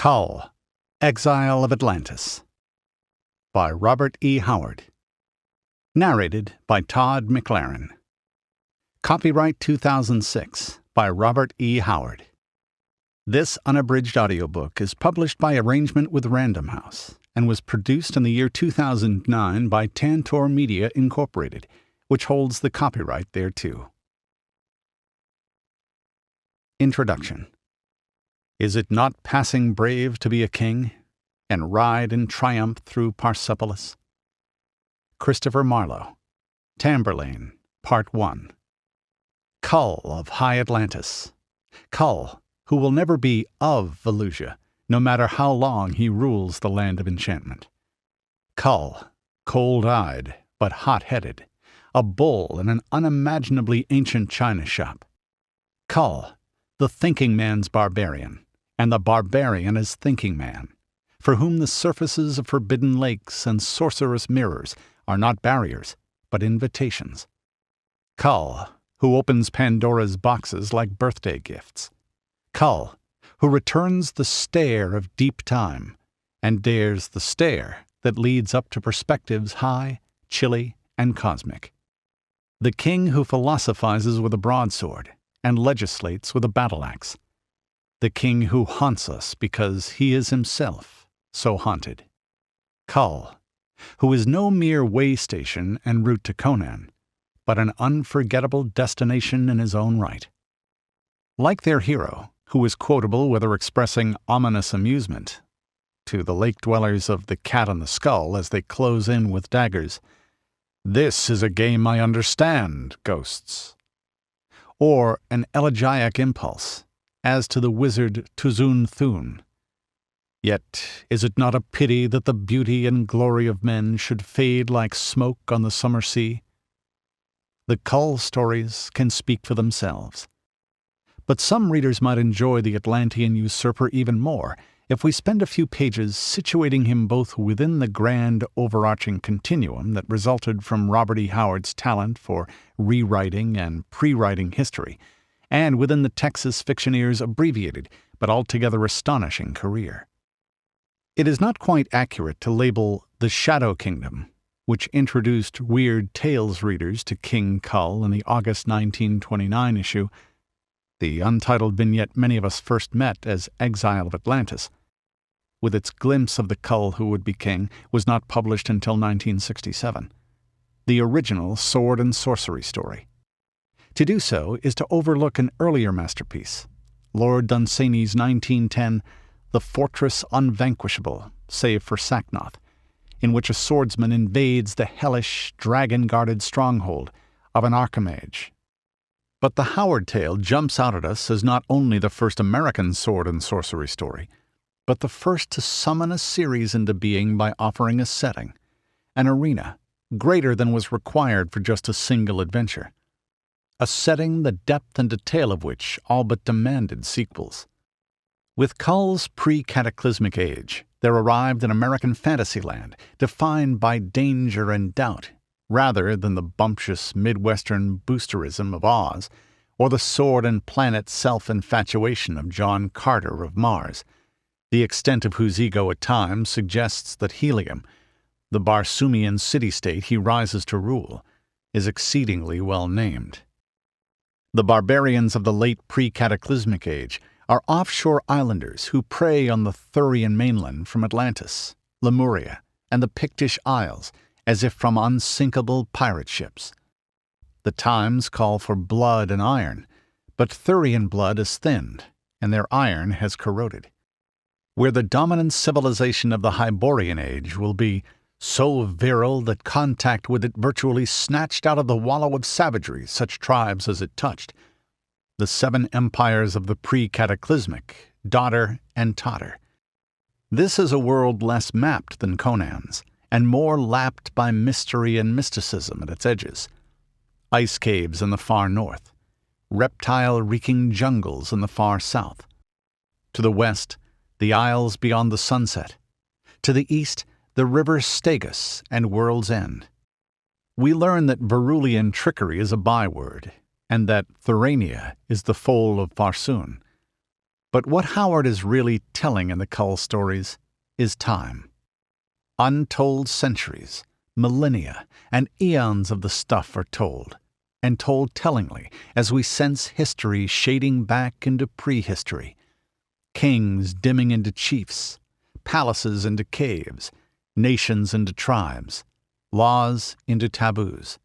Kull, Exile of Atlantis, by Robert E. Howard. Narrated by Todd McLaren. Copyright 2006 by Robert E. Howard. This unabridged audiobook is published by arrangement with Random House and was produced in the year 2009 by Tantor Media Incorporated, which holds the copyright thereto. Introduction. Is it not passing brave to be a king, and ride in triumph through Persepolis? Christopher Marlowe, Tamburlaine, Part 1. Kull of High Atlantis. Kull, who will never be of Volusia, no matter how long he rules the land of enchantment. Kull, cold-eyed but hot-headed, a bull in an unimaginably ancient china shop. Kull, the thinking man's barbarian, and the barbarian is thinking man, for whom the surfaces of forbidden lakes and sorcerous mirrors are not barriers, but invitations. Kull, who opens Pandora's boxes like birthday gifts. Kull, who returns the stare of deep time, and dares the stare that leads up to perspectives high, chilly, and cosmic. The king who philosophizes with a broadsword and legislates with a battle-axe. The king who haunts us because he is himself so haunted. Kull, who is no mere way station en route to Conan, but an unforgettable destination in his own right. Like their hero, who is quotable whether expressing ominous amusement to the lake-dwellers of the Cat and the Skull as they close in with daggers, "This is a game I understand, ghosts," or an elegiac impulse as to the wizard Tuzun Thun. Yet is it not a pity that the beauty and glory of men should fade like smoke on the summer sea? The Kull stories can speak for themselves. But some readers might enjoy the Atlantean usurper even more if we spend a few pages situating him both within the grand overarching continuum that resulted from Robert E. Howard's talent for rewriting and pre-writing history, and within the Texas fictioneer's abbreviated but altogether astonishing career. It is not quite accurate to label The Shadow Kingdom, which introduced Weird Tales readers to King Kull in the August 1929 issue, the untitled vignette many of us first met as Exile of Atlantis, with its glimpse of the Kull who would be king, was not published until 1967. The original sword and sorcery story. To do so is to overlook an earlier masterpiece, Lord Dunsany's 1910 The Fortress Unvanquishable, save for Sacknoth, in which a swordsman invades the hellish, dragon-guarded stronghold of an archimage. But the Howard tale jumps out at us as not only the first American sword and sorcery story, but the first to summon a series into being by offering a setting, an arena, greater than was required for just a single adventure. A setting the depth and detail of which all but demanded sequels. With Kull's pre-cataclysmic age, there arrived an American fantasyland defined by danger and doubt, rather than the bumptious Midwestern boosterism of Oz, or the sword and planet self-infatuation of John Carter of Mars, the extent of whose ego at times suggests that Helium, the Barsoomian city-state he rises to rule, is exceedingly well named. The barbarians of the late pre-cataclysmic age are offshore islanders who prey on the Thurian mainland from Atlantis, Lemuria, and the Pictish Isles, as if from unsinkable pirate ships. The times call for blood and iron, but Thurian blood is thinned, and their iron has corroded. Where the dominant civilization of the Hyborian age will be so virile that contact with it virtually snatched out of the wallow of savagery such tribes as it touched, the seven empires of the pre-cataclysmic dodder and totter. This is a world less mapped than Conan's, and more lapped by mystery and mysticism at its edges. Ice caves in the far north, reptile-reeking jungles in the far south. To the west, the isles beyond the sunset. To the east, the river Stegus and World's End. We learn that Verulian trickery is a byword, and that Thurania is the foal of Farsoon. But what Howard is really telling in the Kull stories is time. Untold centuries, millennia, and eons of the stuff are told, and told tellingly as we sense history shading back into prehistory, kings dimming into chiefs, palaces into caves, nations into tribes, laws into taboos.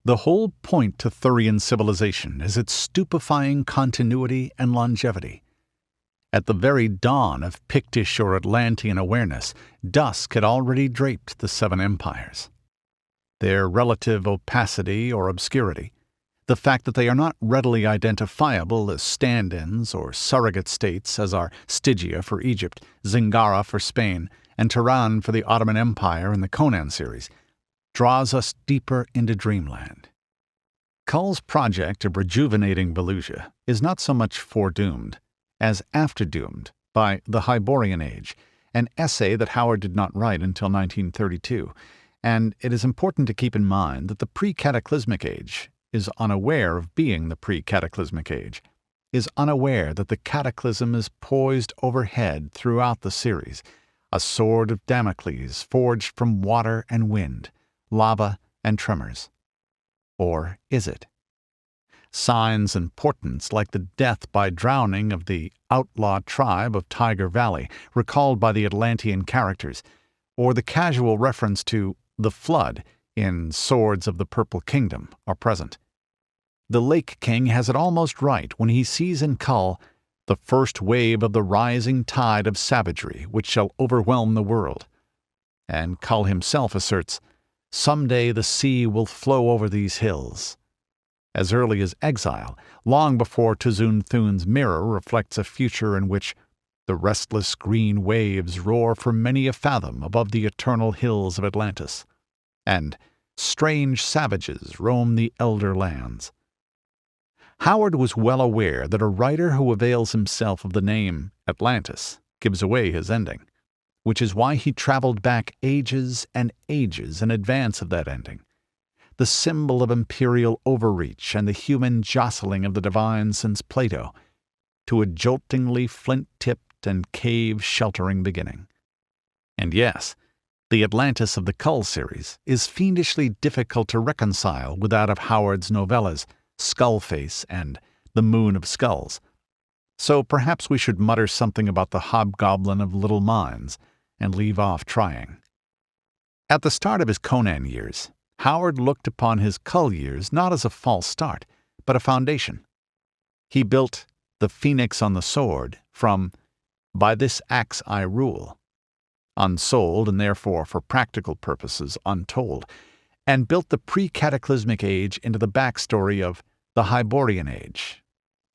The whole point to Thurian civilization is its stupefying continuity and longevity. At the very dawn of Pictish or Atlantean awareness, dusk had already draped the seven empires. Their relative opacity or obscurity, the fact that they are not readily identifiable as stand-ins or surrogate states as are Stygia for Egypt, Zingara for Spain, and Turan for the Ottoman Empire in the Conan series, draws us deeper into dreamland. Kull's project of rejuvenating Valusia is not so much foredoomed as afterdoomed by the Hyborian Age, an essay that Howard did not write until 1932, and it is important to keep in mind that the pre-cataclysmic age is unaware of being the pre-cataclysmic age, is unaware that the cataclysm is poised overhead throughout the series, a sword of Damocles forged from water and wind, lava and tremors. Or is it? Signs and portents like the death by drowning of the outlaw tribe of Tiger Valley, recalled by the Atlantean characters, or the casual reference to the flood in Swords of the Purple Kingdom are present. The Lake King has it almost right when he sees in Kull the first wave of the rising tide of savagery which shall overwhelm the world. And Kull himself asserts, "Someday the sea will flow over these hills." As early as Exile, long before Tuzun Thun's mirror reflects a future in which the restless green waves roar for many a fathom above the eternal hills of Atlantis, and strange savages roam the elder lands. Howard was well aware that a writer who avails himself of the name Atlantis gives away his ending, which is why he traveled back ages and ages in advance of that ending, the symbol of imperial overreach and the human jostling of the divine since Plato, to a joltingly flint-tipped and cave-sheltering beginning. And yes, the Atlantis of the Kull series is fiendishly difficult to reconcile with that of Howard's novellas, Skullface and The Moon of Skulls. So perhaps we should mutter something about the hobgoblin of little minds and leave off trying. At the start of his Conan years, Howard looked upon his Kull years not as a false start, but a foundation. He built the Phoenix on the Sword from "By this axe I rule," unsold and therefore for practical purposes untold, and built the pre-cataclysmic age into the backstory of the Hyborian Age,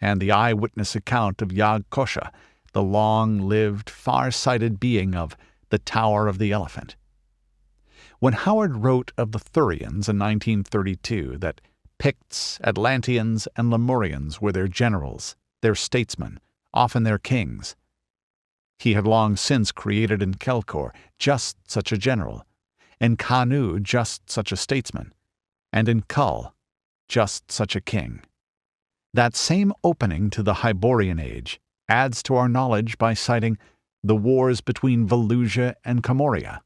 and the eyewitness account of Yag-Kosha, the long-lived, far-sighted being of the Tower of the Elephant. When Howard wrote of the Thurians in 1932 that Picts, Atlanteans, and Lemurians were their generals, their statesmen, often their kings, he had long since created in Kelkor just such a general, in Kanu just such a statesman, and in Kull just such a king. That same opening to the Hyborian Age adds to our knowledge by citing the wars between Valusia and Comoria,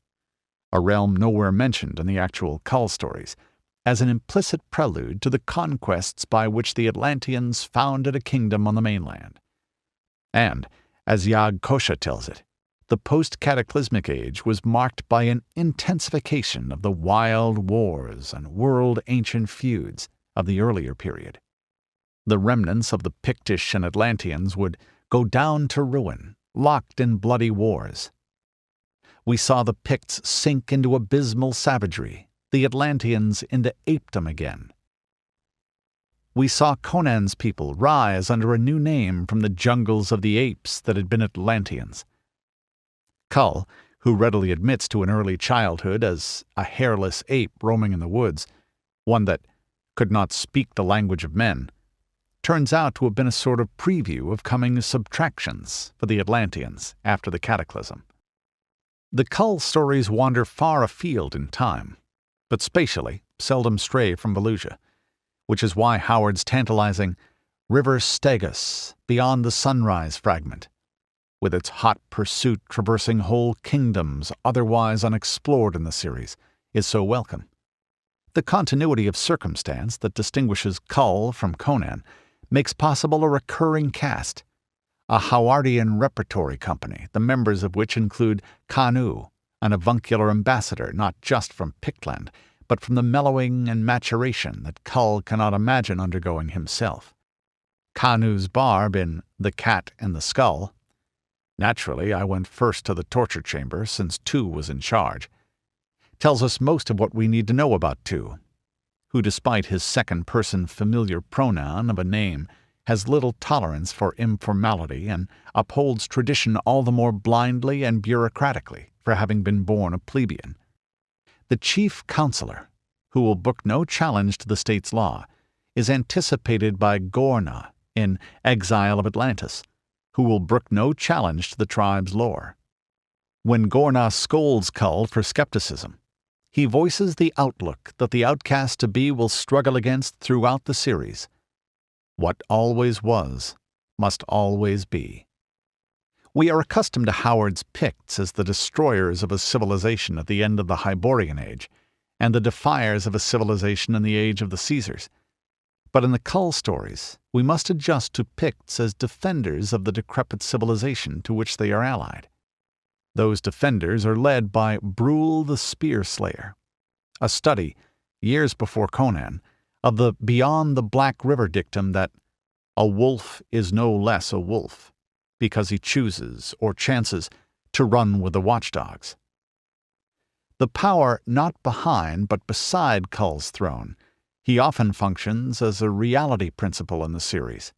a realm nowhere mentioned in the actual Kull stories, as an implicit prelude to the conquests by which the Atlanteans founded a kingdom on the mainland. And, as Yag-Kosha tells it, the post-cataclysmic age was marked by an intensification of the wild wars and world-ancient feuds of the earlier period. The remnants of the Pictish and Atlanteans would go down to ruin, locked in bloody wars. We saw the Picts sink into abysmal savagery, the Atlanteans into apedom again. We saw Conan's people rise under a new name from the jungles of the apes that had been Atlanteans. Kull, who readily admits to an early childhood as a hairless ape roaming in the woods, one that could not speak the language of men, turns out to have been a sort of preview of coming subtractions for the Atlanteans after the cataclysm. The Kull stories wander far afield in time, but spatially seldom stray from Valusia, which is why Howard's tantalizing River Stegus, beyond the sunrise fragment, with its hot pursuit traversing whole kingdoms otherwise unexplored in the series, is so welcome. The continuity of circumstance that distinguishes Kull from Conan makes possible a recurring cast, a Howardian repertory company, the members of which include Kanu, an avuncular ambassador not just from Pictland, but from the mellowing and maturation that Kull cannot imagine undergoing himself. Kanu's barb in The Cat and the Skull. Naturally, I went first to the torture chamber since Tu was in charge. Tells us most of what we need to know about Tu, who despite his second-person familiar pronoun of a name has little tolerance for informality and upholds tradition all the more blindly and bureaucratically for having been born a plebeian. The chief counselor, who will brook no challenge to the state's law, is anticipated by Gorna in Exile of Atlantis, who will brook no challenge to the tribe's lore. When Gorna scolds Kull for skepticism, he voices the outlook that the outcast-to-be will struggle against throughout the series. What always was must always be. We are accustomed to Howard's Picts as the destroyers of a civilization at the end of the Hyborian Age, and the defiers of a civilization in the age of the Caesars. But in the Kull stories, we must adjust to Picts as defenders of the decrepit civilization to which they are allied. Those defenders are led by Brule the Spear Slayer, a study, years before Conan, of the Beyond the Black River dictum that a wolf is no less a wolf because he chooses or chances to run with the watchdogs. The power not behind but beside Kull's throne, he often functions as a reality principle in the series.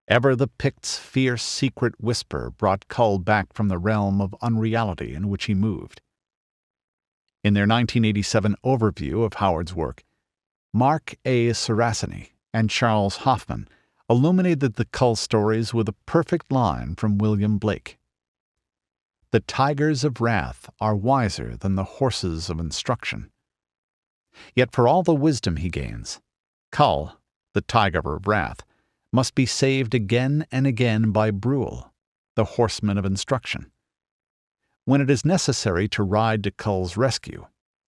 Ever the Picts' fierce secret whisper brought Kull back from the realm of unreality in which he moved. In their 1987 overview of Howard's work, Mark A. Saraceni and Charles Hoffman illuminated the Kull stories with a perfect line from William Blake. The tigers of wrath are wiser than the horses of instruction. Yet for all the wisdom he gains, Kull, the tiger of wrath, must be saved again and again by Brule, the horseman of instruction. When it is necessary to ride to Kull's rescue,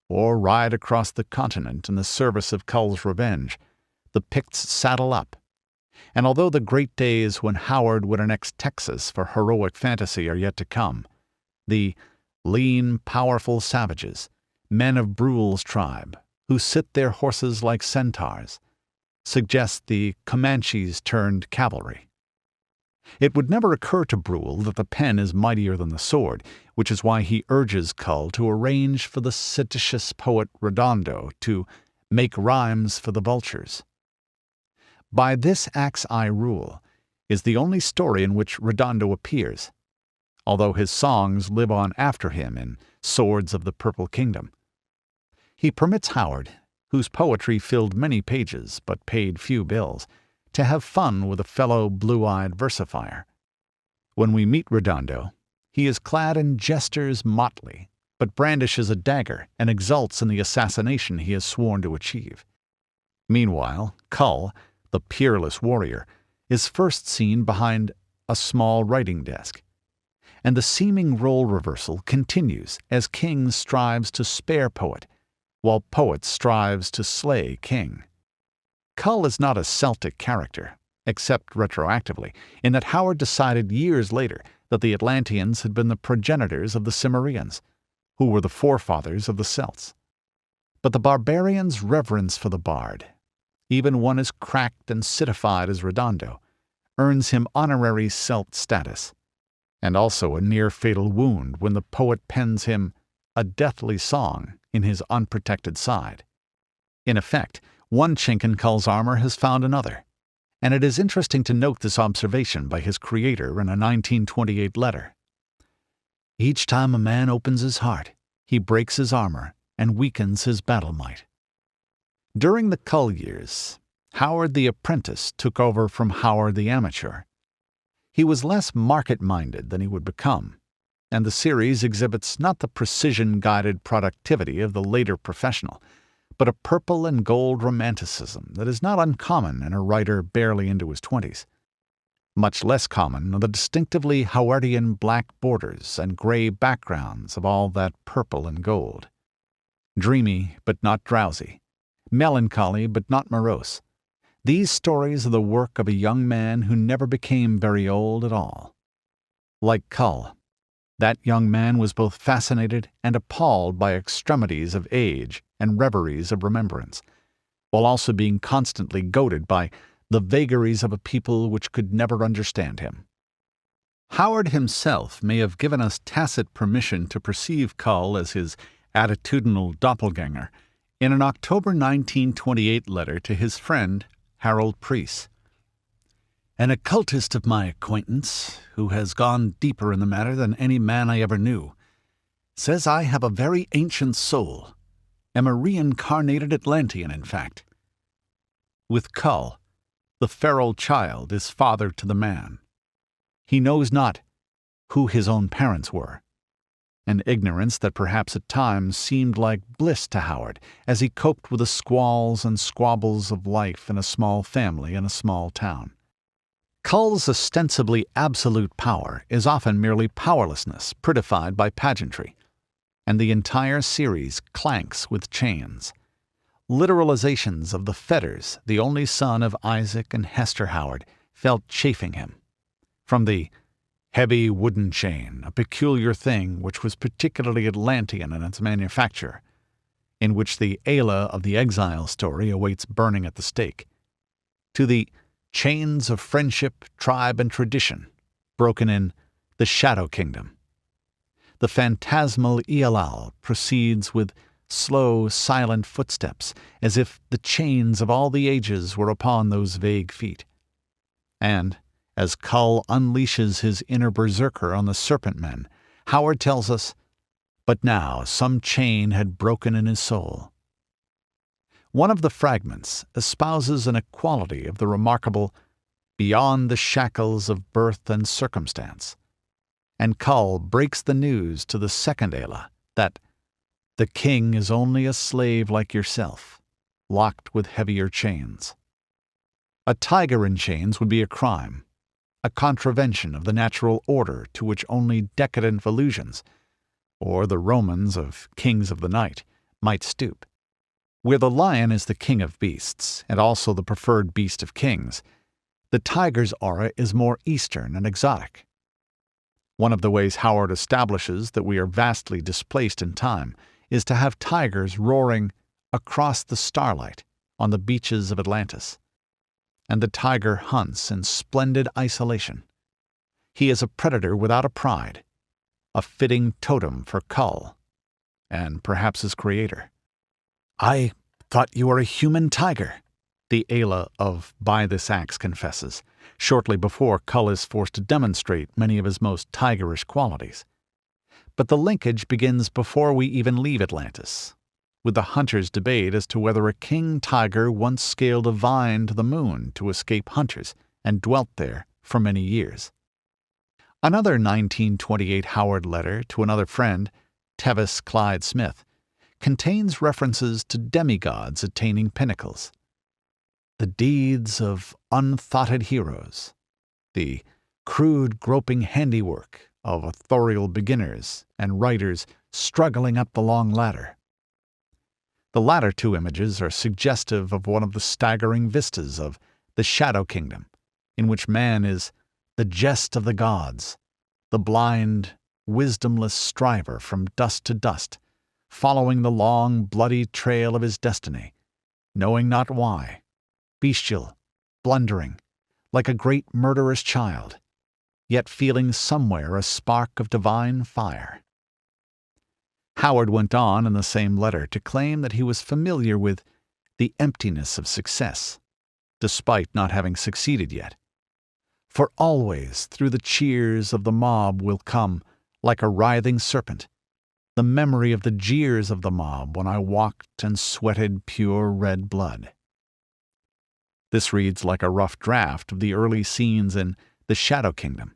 or ride across the continent in the service of Kull's revenge, the Picts saddle up. And although the great days when Howard would annex Texas for heroic fantasy are yet to come, the lean, powerful savages, men of Brule's tribe, who sit their horses like centaurs, suggest the Comanches turned cavalry. It would never occur to Brule that the pen is mightier than the sword, which is why he urges Kull to arrange for the seditious poet Redondo to make rhymes for the vultures. By This Axe I Rule is the only story in which Redondo appears, although his songs live on after him in Swords of the Purple Kingdom. He permits Howard, whose poetry filled many pages but paid few bills, to have fun with a fellow blue-eyed versifier. When we meet Redondo, he is clad in jester's motley, but brandishes a dagger and exults in the assassination he has sworn to achieve. Meanwhile, Kull, the peerless warrior, is first seen behind a small writing desk, and the seeming role reversal continues as king strives to spare poet, while poet strives to slay king. Kull is not a Celtic character, except retroactively, in that Howard decided years later that the Atlanteans had been the progenitors of the Cimmerians, who were the forefathers of the Celts. But the barbarian's reverence for the bard, even one as cracked and citified as Redondo, earns him honorary Celt status, and also a near-fatal wound when the poet pens him a deathly song in his unprotected side. In effect, one chink in Kull's armor has found another, and it is interesting to note this observation by his creator in a 1928 letter. Each time a man opens his heart, he breaks his armor and weakens his battle might. During the Kull years, Howard the Apprentice took over from Howard the Amateur. He was less market-minded than he would become, and the series exhibits not the precision-guided productivity of the later professional, but a purple and gold romanticism that is not uncommon in a writer barely into his 20s. Much less common are the distinctively Howardian black borders and gray backgrounds of all that purple and gold. Dreamy but not drowsy, melancholy but not morose, these stories are the work of a young man who never became very old at all. Like Kull, that young man was both fascinated and appalled by extremities of age and reveries of remembrance, while also being constantly goaded by the vagaries of a people which could never understand him. Howard himself may have given us tacit permission to perceive Kull as his attitudinal doppelganger in an October 1928 letter to his friend Harold Preece. An occultist of my acquaintance, who has gone deeper in the matter than any man I ever knew, says I have a very ancient soul, am a reincarnated Atlantean, in fact. With Kull, the feral child is father to the man. He knows not who his own parents were, an ignorance that perhaps at times seemed like bliss to Howard as he coped with the squalls and squabbles of life in a small family in a small town. Kull's ostensibly absolute power is often merely powerlessness prettified by pageantry, and the entire series clanks with chains, literalizations of the fetters the only son of Isaac and Hester Howard felt chafing him. From the heavy wooden chain, a peculiar thing which was particularly Atlantean in its manufacture, in which the Ayla of the Exile story awaits burning at the stake, to the chains of friendship, tribe, and tradition, broken in the Shadow Kingdom. The phantasmal Ialal proceeds with slow, silent footsteps, as if the chains of all the ages were upon those vague feet. And, as Kull unleashes his inner berserker on the serpent men, Howard tells us, but now some chain had broken in his soul. One of the fragments espouses an equality of the remarkable beyond the shackles of birth and circumstance, and Kull breaks the news to the second Ayla that the king is only a slave like yourself, locked with heavier chains. A tiger in chains would be a crime, a contravention of the natural order to which only decadent illusions, or the Romans of kings of the night, might stoop. Where the lion is the king of beasts, and also the preferred beast of kings, the tiger's aura is more Eastern and exotic. One of the ways Howard establishes that we are vastly displaced in time is to have tigers roaring across the starlight on the beaches of Atlantis. And the tiger hunts in splendid isolation. He is a predator without a pride, a fitting totem for Kull, and perhaps his creator. I thought you were a human tiger, the Ayla of By This Axe confesses, shortly before Kull is forced to demonstrate many of his most tigerish qualities. But the linkage begins before we even leave Atlantis, with the hunters' debate as to whether a king tiger once scaled a vine to the moon to escape hunters and dwelt there for many years. Another 1928 Howard letter to another friend, Tevis Clyde Smith, contains references to demigods attaining pinnacles. The deeds of unthoughted heroes, the crude groping handiwork of authorial beginners and writers struggling up the long ladder. The latter two images are suggestive of one of the staggering vistas of the Shadow Kingdom, in which man is the jest of the gods, the blind, wisdomless striver from dust to dust, following the long, bloody trail of his destiny, knowing not why, bestial, blundering, like a great murderous child, yet feeling somewhere a spark of divine fire. Howard went on in the same letter to claim that he was familiar with the emptiness of success, despite not having succeeded yet. For always through the cheers of the mob will come, like a writhing serpent, the memory of the jeers of the mob when I walked and sweated pure red blood. This reads like a rough draft of the early scenes in The Shadow Kingdom,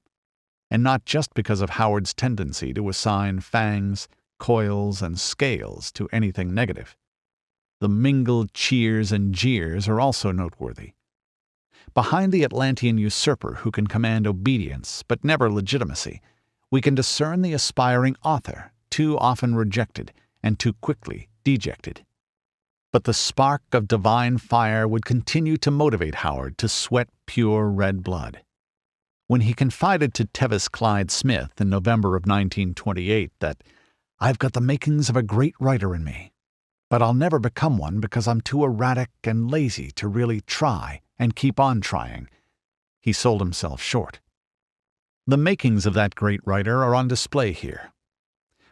and not just because of Howard's tendency to assign fangs, coils, and scales to anything negative. The mingled cheers and jeers are also noteworthy. Behind the Atlantean usurper who can command obedience but never legitimacy, we can discern the aspiring author, too often rejected and too quickly dejected. But the spark of divine fire would continue to motivate Howard to sweat pure red blood. When he confided to Tevis Clyde Smith in November of 1928 that, "I've got the makings of a great writer in me, but I'll never become one because I'm too erratic and lazy to really try and keep on trying," he sold himself short. The makings of that great writer are on display here.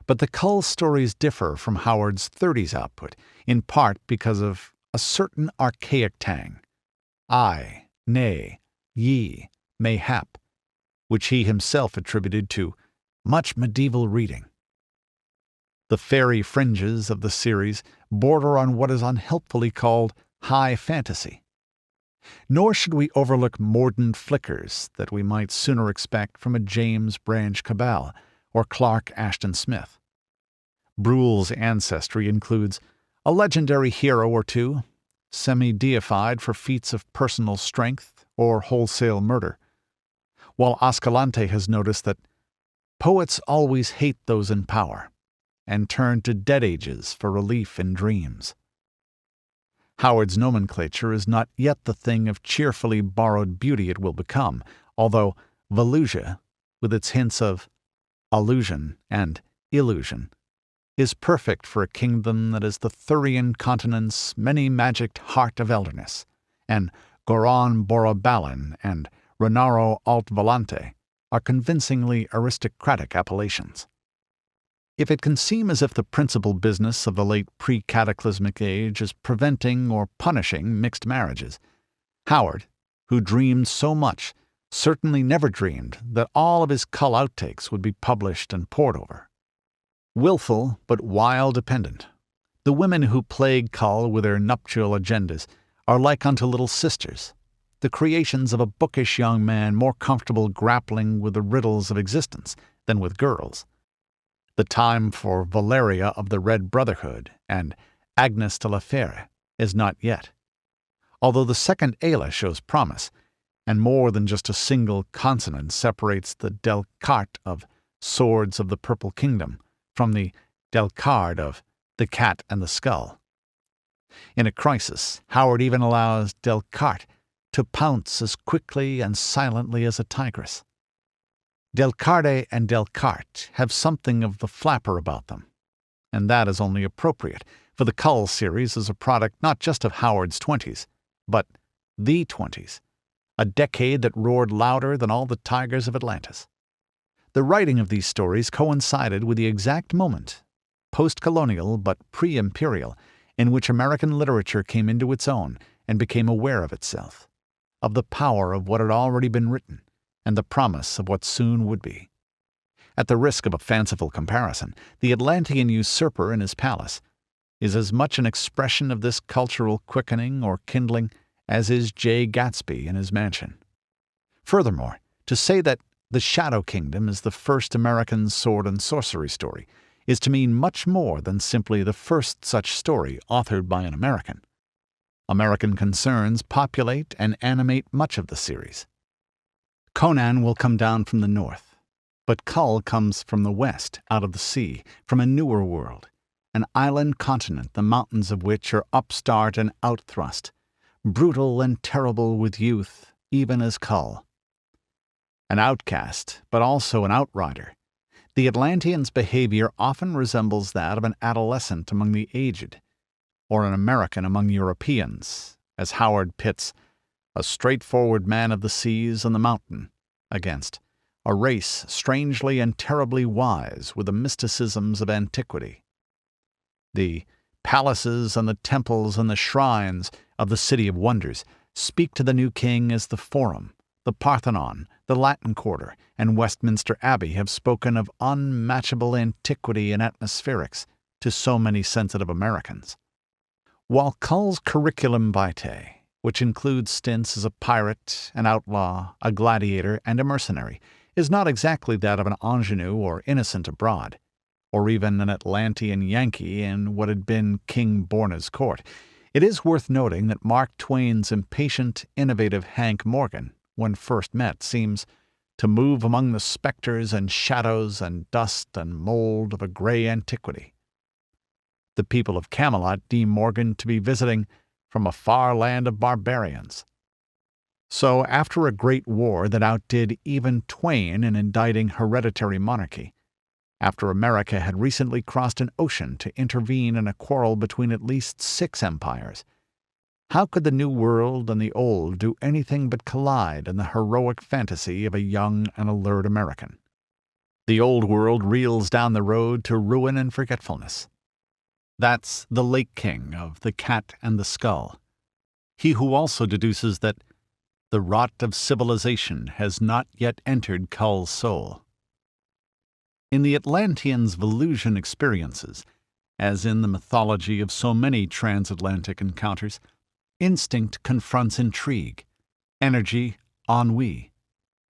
But the Kull stories differ from Howard's 30s output, in part because of a certain archaic tang. I, nay, ye, mayhap, which he himself attributed to much medieval reading. The fairy fringes of the series border on what is unhelpfully called high fantasy. Nor should we overlook mordant flickers that we might sooner expect from a James Branch Cabell or Clark Ashton Smith. Brule's ancestry includes a legendary hero or two, semi-deified for feats of personal strength or wholesale murder, while Ascalante has noticed that poets always hate those in power and turn to dead ages for relief in dreams. Howard's nomenclature is not yet the thing of cheerfully borrowed beauty it will become, although Volusia, with its hints of allusion and illusion, is perfect for a kingdom that is the Thurian continent's many-magicked heart of elderness, and Goron Borobalin and Renaro Alt Volante are convincingly aristocratic appellations. If it can seem as if the principal business of the late pre-cataclysmic age is preventing or punishing mixed marriages, Howard, who dreamed so much, certainly never dreamed that all of his Kull outtakes would be published and pored over. Willful but wild dependent, the women who plague Kull with their nuptial agendas are like unto little sisters, the creations of a bookish young man more comfortable grappling with the riddles of existence than with girls. The time for Valeria of the Red Brotherhood and Agnes de la Fere is not yet. Although the second Ayla shows promise, and more than just a single consonant separates the Delcarte of Swords of the Purple Kingdom from the Delcard of The Cat and the Skull. In a crisis, Howard even allows Delcarte to pounce as quickly and silently as a tigress. Delcarde and Delcarte have something of the flapper about them, and that is only appropriate, for the Kull series is a product not just of Howard's 20s, but the 20s, a decade that roared louder than all the tigers of Atlantis. The writing of these stories coincided with the exact moment, post-colonial but pre-imperial, in which American literature came into its own and became aware of itself, of the power of what had already been written, and the promise of what soon would be. At the risk of a fanciful comparison, the Atlantean usurper in his palace is as much an expression of this cultural quickening or kindling as is Jay Gatsby in his mansion. Furthermore, to say that The Shadow Kingdom is the first American sword and sorcery story is to mean much more than simply the first such story authored by an American. American concerns populate and animate much of the series. Conan will come down from the north, but Kull comes from the west, out of the sea, from a newer world, an island continent the mountains of which are upstart and outthrust, brutal and terrible with youth, even as Kull. An outcast, but also an outrider, the Atlantean's behavior often resembles that of an adolescent among the aged, or an American among Europeans, as Howard pits a straightforward man of the seas and the mountain against a race strangely and terribly wise with the mysticisms of antiquity. The palaces and the temples and the shrines of the City of Wonders speak to the new king as the Forum, the Parthenon, the Latin Quarter, and Westminster Abbey have spoken of unmatchable antiquity and atmospherics to so many sensitive Americans. While Kull's curriculum vitae, which includes stints as a pirate, an outlaw, a gladiator, and a mercenary, is not exactly that of an ingenue or innocent abroad, or even an Atlantean Yankee in what had been King Borna's court, it is worth noting that Mark Twain's impatient, innovative Hank Morgan, when first met, seems to move among the specters and shadows and dust and mold of a gray antiquity. The people of Camelot deem Morgan to be visiting from a far land of barbarians. So, after a great war that outdid even Twain in indicting hereditary monarchy, after America had recently crossed an ocean to intervene in a quarrel between at least 6 empires, how could the New World and the Old do anything but collide in the heroic fantasy of a young and alert American? The Old World reels down the road to ruin and forgetfulness. That's the Lake King of The Cat and the Skull, he who also deduces that the rot of civilization has not yet entered Kull's soul. In the Atlanteans' Volusian experiences, as in the mythology of so many transatlantic encounters, instinct confronts intrigue, energy, ennui,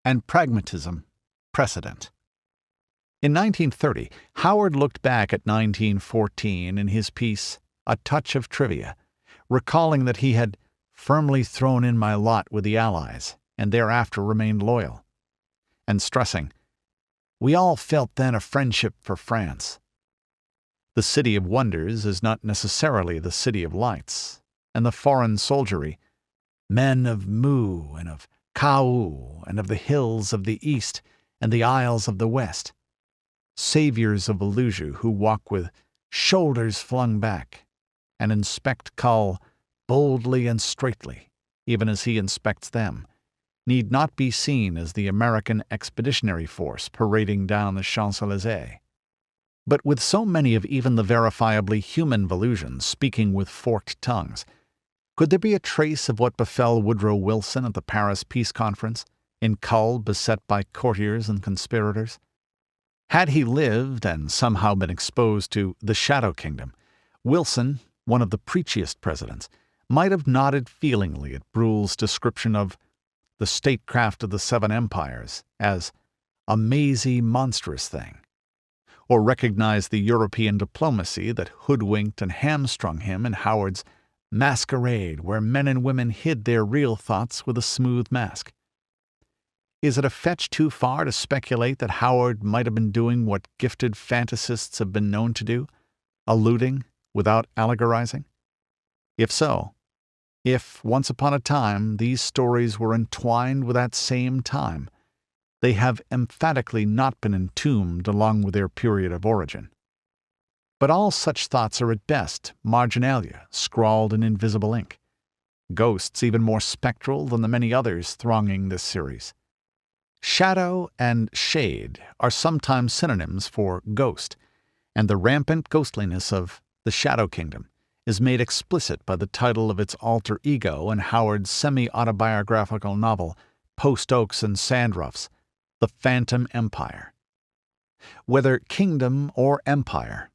and pragmatism, precedent. In 1930, Howard looked back at 1914 in his piece, A Touch of Trivia, recalling that he had firmly thrown in my lot with the Allies and thereafter remained loyal, and stressing, "We all felt then a friendship for France. The City of Wonders is not necessarily the City of Lights, and the foreign soldiery, men of Mu and of Kau and of the hills of the east and the isles of the west, saviors of Volusia who walk with shoulders flung back and inspect Kull boldly and straightly, even as he inspects them, need not be seen as the American expeditionary force parading down the Champs-Élysées. But with so many of even the verifiably human Volusians speaking with forked tongues, could there be a trace of what befell Woodrow Wilson at the Paris Peace Conference, in Kull beset by courtiers and conspirators? Had he lived and somehow been exposed to the Shadow Kingdom, Wilson, one of the preachiest presidents, might have nodded feelingly at Bruhl's description of the statecraft of the 7 empires as a mazy, monstrous thing, or recognized the European diplomacy that hoodwinked and hamstrung him in Howard's Masquerade, where men and women hid their real thoughts with a smooth mask. Is it a fetch too far to speculate that Howard might have been doing what gifted fantasists have been known to do, alluding without allegorizing? If so, if, once upon a time, these stories were entwined with that same time, they have emphatically not been entombed along with their period of origin. But all such thoughts are at best marginalia scrawled in invisible ink, ghosts even more spectral than the many others thronging this series. Shadow and shade are sometimes synonyms for ghost, and the rampant ghostliness of the Shadow Kingdom is made explicit by the title of its alter ego in Howard's semi-autobiographical novel, Post Oaks and Sandruffs, The Phantom Empire. Whether kingdom or empire,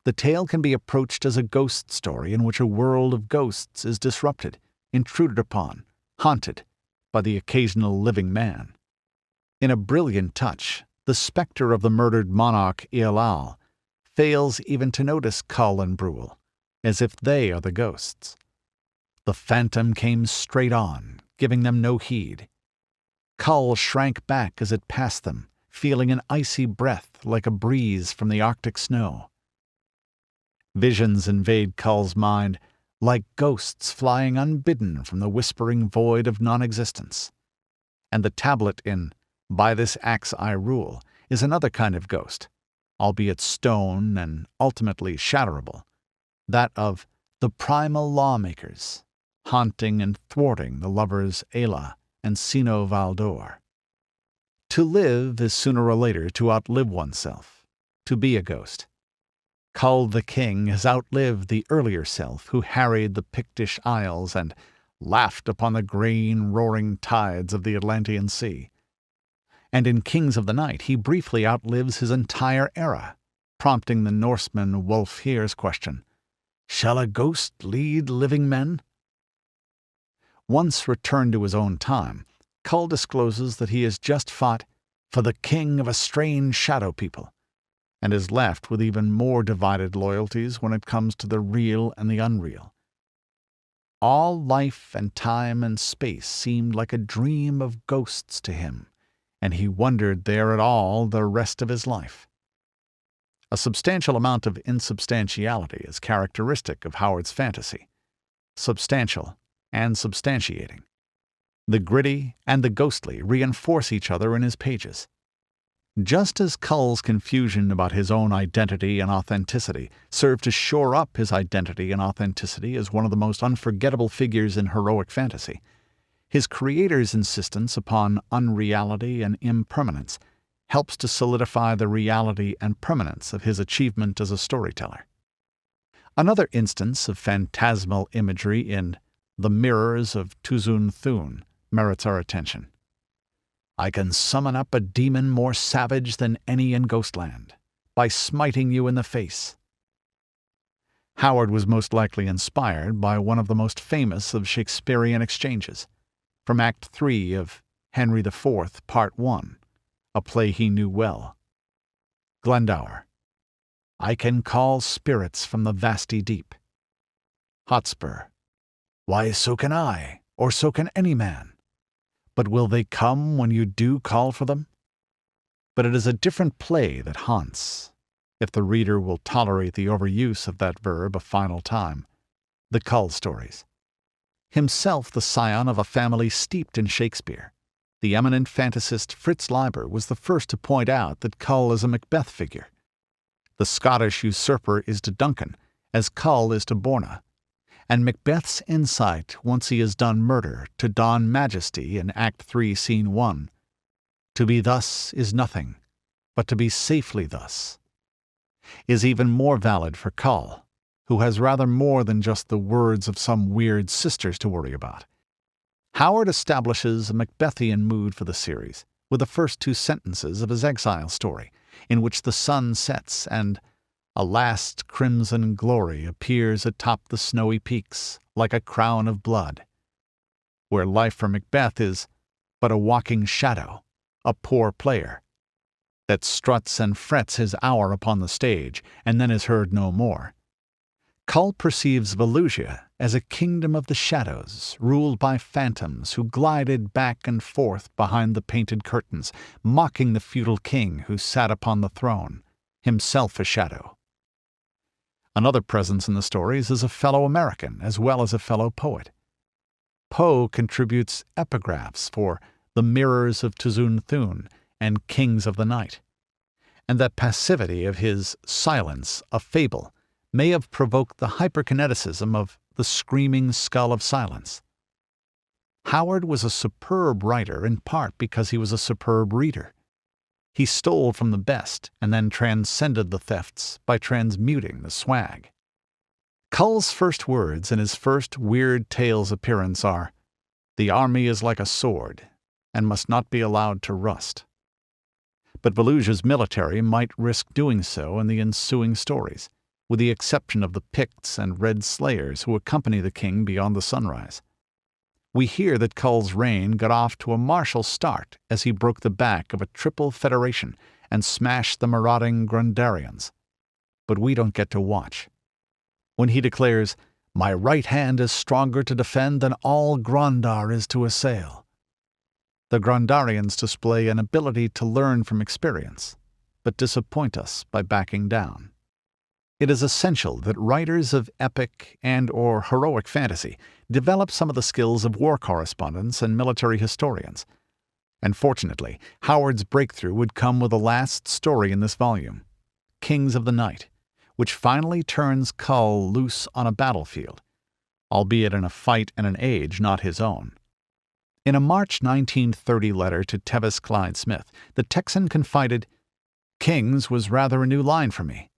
the tale can be approached as a ghost story in which a world of ghosts is disrupted, intruded upon, haunted by the occasional living man. In a brilliant touch, the specter of the murdered monarch Ialal fails even to notice Kull and Bruhl, as if they are the ghosts. The phantom came straight on, giving them no heed. Kull shrank back as it passed them, feeling an icy breath like a breeze from the Arctic snow. Visions invade Kull's mind, like ghosts flying unbidden from the whispering void of non-existence. And the tablet in By This Axe I Rule is another kind of ghost, albeit stone and ultimately shatterable, that of the primal lawmakers, haunting and thwarting the lovers Ayla and Sino Valdor. To live is sooner or later to outlive oneself, to be a ghost. Kull the King has outlived the earlier self who harried the Pictish Isles and laughed upon the green, roaring tides of the Atlantean Sea. And in Kings of the Night he briefly outlives his entire era, prompting the Norseman Wulfhere's question, "Shall a ghost lead living men?" Once returned to his own time, Kull discloses that he has just fought for the king of a strange shadow people, and is left with even more divided loyalties when it comes to the real and the unreal. All life and time and space seemed like a dream of ghosts to him, and he wondered there at all the rest of his life. A substantial amount of insubstantiality is characteristic of Howard's fantasy. Substantial and substantiating. The gritty and the ghostly reinforce each other in his pages. Just as Kull's confusion about his own identity and authenticity served to shore up his identity and authenticity as one of the most unforgettable figures in heroic fantasy, his creator's insistence upon unreality and impermanence helps to solidify the reality and permanence of his achievement as a storyteller. Another instance of phantasmal imagery in The Mirrors of Tuzun Thun merits our attention. I can summon up a demon more savage than any in Ghostland, by smiting you in the face. Howard was most likely inspired by one of the most famous of Shakespearean exchanges, from Act 3 of Henry IV, Part 1, a play he knew well. Glendower. I can call spirits from the vasty deep. Hotspur. Why, so can I, or so can any man. But will they come when you do call for them? But it is a different play that haunts, if the reader will tolerate the overuse of that verb a final time, the Kull stories. Himself the scion of a family steeped in Shakespeare, the eminent fantasist Fritz Leiber was the first to point out that Kull is a Macbeth figure. The Scottish usurper is to Duncan, as Kull is to Borna, and Macbeth's insight, once he has done murder, to don majesty in Act 3, Scene 1. To be thus is nothing, but to be safely thus, is even more valid for Kull, who has rather more than just the words of some weird sisters to worry about. Howard establishes a Macbethian mood for the series, with the first two sentences of his Exile story, in which the sun sets and a last crimson glory appears atop the snowy peaks like a crown of blood, where life for Macbeth is but a walking shadow, a poor player, that struts and frets his hour upon the stage and then is heard no more. Kull perceives Valusia as a kingdom of the shadows, ruled by phantoms who glided back and forth behind the painted curtains, mocking the feudal king who sat upon the throne, himself a shadow. Another presence in the stories is a fellow American as well as a fellow poet. Poe contributes epigraphs for The Mirrors of Tuzun Thun and Kings of the Night, and that passivity of his silence, a fable, may have provoked the hyperkineticism of The Screaming Skull of Silence. Howard was a superb writer in part because he was a superb reader. He stole from the best and then transcended the thefts by transmuting the swag. Kull's first words in his first Weird Tales appearance are, "The army is like a sword, and must not be allowed to rust." But Valusia's military might risk doing so in the ensuing stories, with the exception of the Picts and Red Slayers who accompany the king beyond the sunrise. We hear that Kull's reign got off to a martial start as he broke the back of a triple federation and smashed the marauding Grundarians. But we don't get to watch. When he declares, "My right hand is stronger to defend than all Grandar is to assail," the Grundarians display an ability to learn from experience, but disappoint us by backing down. It is essential that writers of epic and/or heroic fantasy develop some of the skills of war correspondents and military historians. And fortunately, Howard's breakthrough would come with the last story in this volume, Kings of the Night, which finally turns Kull loose on a battlefield, albeit in a fight and an age not his own. In a March 1930 letter to Tevis Clyde Smith, the Texan confided, "Kings was rather a new line for me,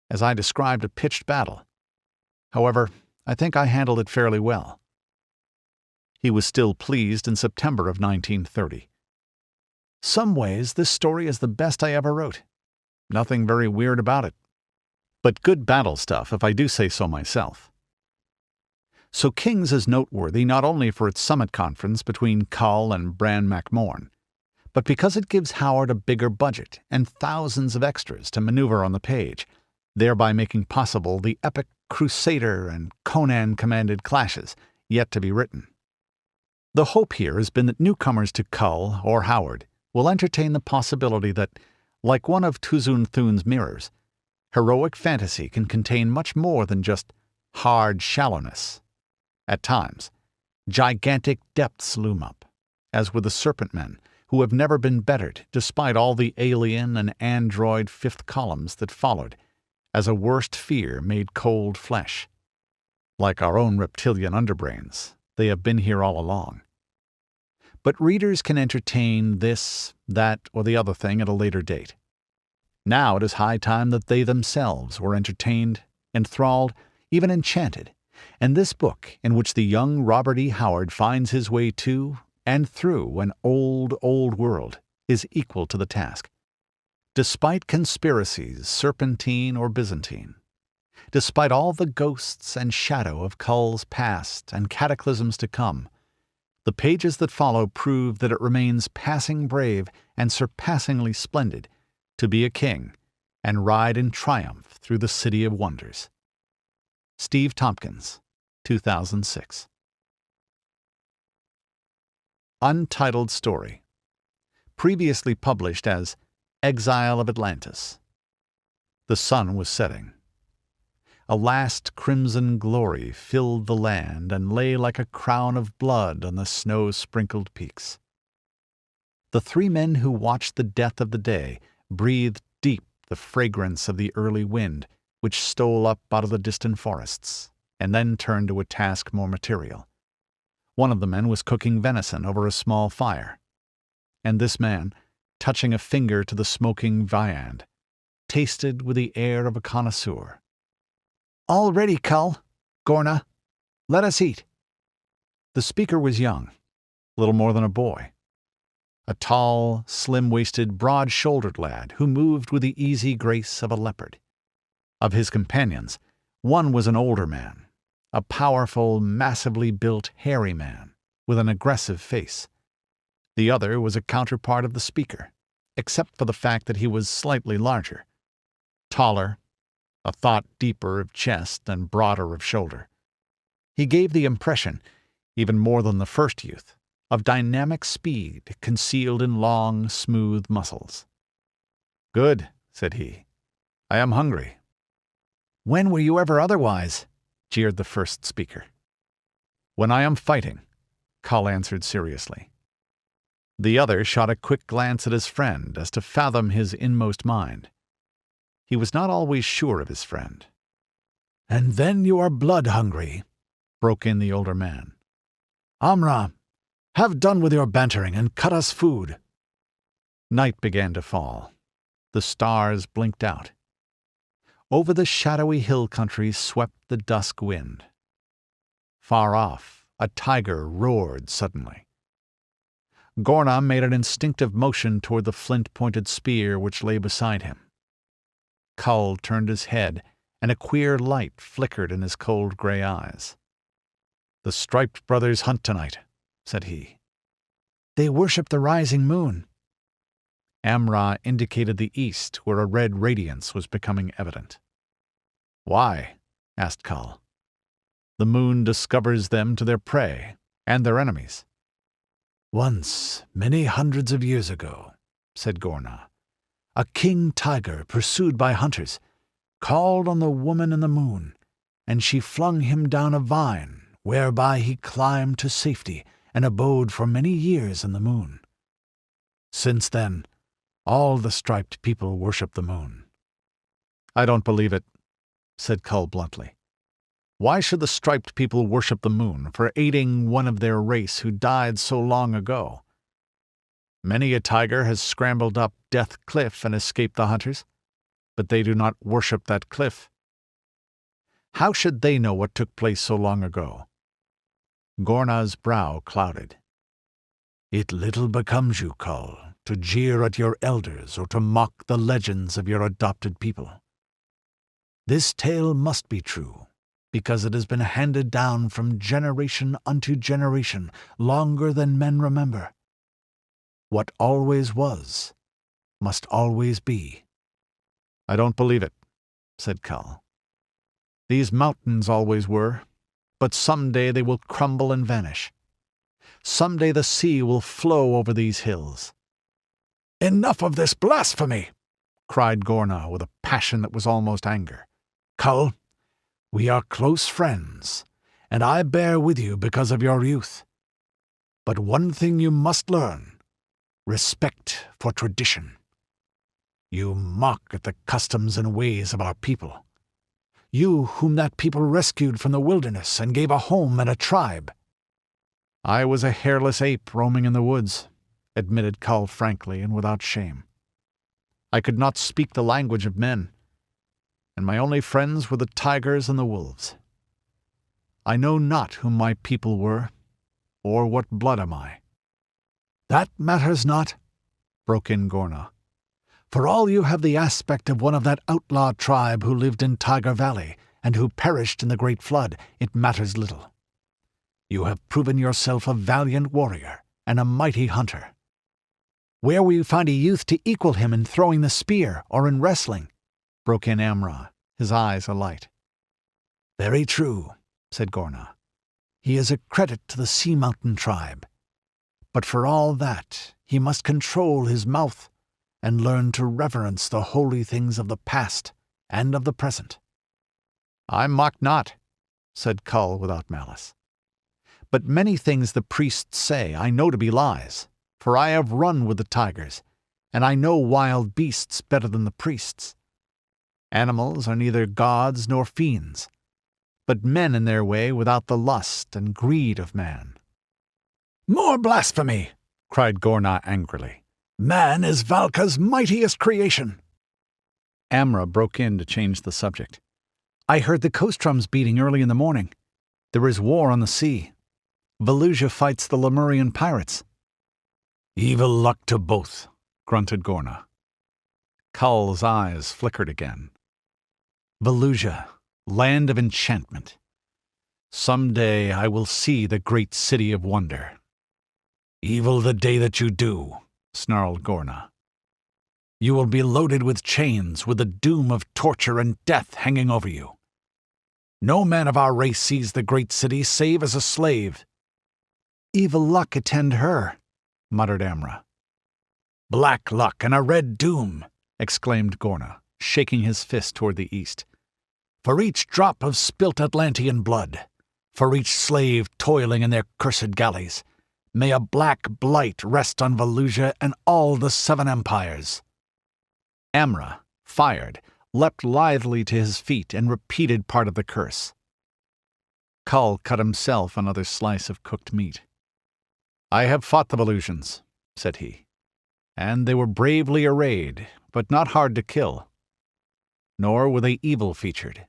as I described a pitched battle. However, I think I handled it fairly well." He was still pleased in September of 1930. "Some ways this story is the best I ever wrote. Nothing very weird about it. But good battle stuff, if I do say so myself." So Kings is noteworthy not only for its summit conference between Kull and Bran Mak Morn, but because it gives Howard a bigger budget and thousands of extras to maneuver on the page, thereby making possible the epic Crusader and Conan-commanded clashes yet to be written. The hope here has been that newcomers to Kull or Howard will entertain the possibility that, like one of Tuzun Thun's mirrors, heroic fantasy can contain much more than just hard shallowness. At times, gigantic depths loom up, as with the Serpent Men, who have never been bettered despite all the alien and android fifth columns that followed, as a worst fear made cold flesh. Like our own reptilian underbrains, they have been here all along. But readers can entertain this, that, or the other thing at a later date. Now it is high time that they themselves were entertained, enthralled, even enchanted, and this book, in which the young Robert E. Howard finds his way to and through an old, old world, is equal to the task. Despite conspiracies, serpentine or Byzantine, despite all the ghosts and shadow of Kull's past and cataclysms to come, the pages that follow prove that it remains passing brave and surpassingly splendid to be a king and ride in triumph through the city of wonders. Steve Tompkins, 2006. Untitled Story. Previously published as Exile of Atlantis. The sun was setting. A last crimson glory filled the land and lay like a crown of blood on the snow-sprinkled peaks. The three men who watched the death of the day breathed deep the fragrance of the early wind, which stole up out of the distant forests, and then turned to a task more material. One of the men was cooking venison over a small fire, and this man, touching a finger to the smoking viand, tasted with the air of a connoisseur. "All ready, Kull. Gorna, let us eat." The speaker was young, little more than a boy. A tall, slim-waisted, broad-shouldered lad who moved with the easy grace of a leopard. Of his companions, one was an older man, a powerful, massively built, hairy man with an aggressive face. The other was a counterpart of the speaker, except for the fact that he was slightly larger, taller, a thought deeper of chest and broader of shoulder. He gave the impression, even more than the first youth, of dynamic speed concealed in long, smooth muscles. "Good," said he. "I am hungry." "When were you ever otherwise?" jeered the first speaker. "When I am fighting," Kull answered seriously. The other shot a quick glance at his friend as to fathom his inmost mind. He was not always sure of his friend. "And then you are blood-hungry," broke in the older man. "Amra, have done with your bantering and cut us food." Night began to fall. The stars blinked out. Over the shadowy hill country swept the dusk wind. Far off, a tiger roared suddenly. Gorna made an instinctive motion toward the flint-pointed spear which lay beside him. Kull turned his head, and a queer light flickered in his cold gray eyes. "The Striped Brothers hunt tonight," said he. "They worship the rising moon." Amra indicated the east, where a red radiance was becoming evident. "Why?" asked Kull. "The moon discovers them to their prey and their enemies." "Once, many hundreds of years ago," said Gorna, "a king tiger pursued by hunters called on the woman in the moon, and she flung him down a vine, whereby he climbed to safety and abode for many years in the moon. Since then, all the striped people worship the moon." "I don't believe it," said Kull bluntly. "Why should the striped people worship the moon for aiding one of their race who died so long ago? Many a tiger has scrambled up Death Cliff and escaped the hunters, but they do not worship that cliff. How should they know what took place so long ago?" Gorna's brow clouded. "It little becomes you, Kull, to jeer at your elders or to mock the legends of your adopted people. This tale must be true, because it has been handed down from generation unto generation longer than men remember. What always was must always be." "I don't believe it," said Kull. "These mountains always were, but some day they will crumble and vanish. Some day the sea will flow over these hills." "Enough of this blasphemy!" cried Gorna with a passion that was almost anger. "Kull, we are close friends, and I bear with you because of your youth. But one thing you must learn: respect for tradition. You mock at the customs and ways of our people. You whom that people rescued from the wilderness and gave a home and a tribe." "I was a hairless ape roaming in the woods," admitted Kull frankly and without shame. "I could not speak the language of men, and my only friends were the tigers and the wolves. I know not whom my people were, or what blood am I." "That matters not," broke in Gorna. "For all you have the aspect of one of that outlaw tribe who lived in Tiger Valley and who perished in the great flood, it matters little. You have proven yourself a valiant warrior and a mighty hunter. Where will you find a youth to equal him in throwing the spear or in wrestling?" broke in Amra, his eyes alight. "Very true," said Gorna. "He is a credit to the Sea Mountain tribe. But for all that, he must control his mouth and learn to reverence the holy things of the past and of the present." "I mock not," said Kull without malice. "But many things the priests say I know to be lies, for I have run with the tigers, and I know wild beasts better than the priests. Animals are neither gods nor fiends, but men in their way without the lust and greed of man." "More blasphemy!" cried Gorna angrily. "Man is Valka's mightiest creation." Amra broke in to change the subject. "I heard the coast drums beating early in the morning. There is war on the sea. Valusia fights the Lemurian pirates." "Evil luck to both," grunted Gorna. Kull's eyes flickered again. "Valusia, land of enchantment. Some day I will see the great city of wonder." "Evil the day that you do," snarled Gorna. "You will be loaded with chains, with the doom of torture and death hanging over you. No man of our race sees the great city save as a slave." "Evil luck attend her," muttered Amra. "Black luck and a red doom," exclaimed Gorna, shaking his fist toward the east. "For each drop of spilt Atlantean blood, for each slave toiling in their cursed galleys, may a black blight rest on Valusia and all the 7 empires." Amra, fired, leapt lithely to his feet and repeated part of the curse. Kull cut himself another slice of cooked meat. "I have fought the Valusians," said he, "and they were bravely arrayed, but not hard to kill. Nor were they evil-featured."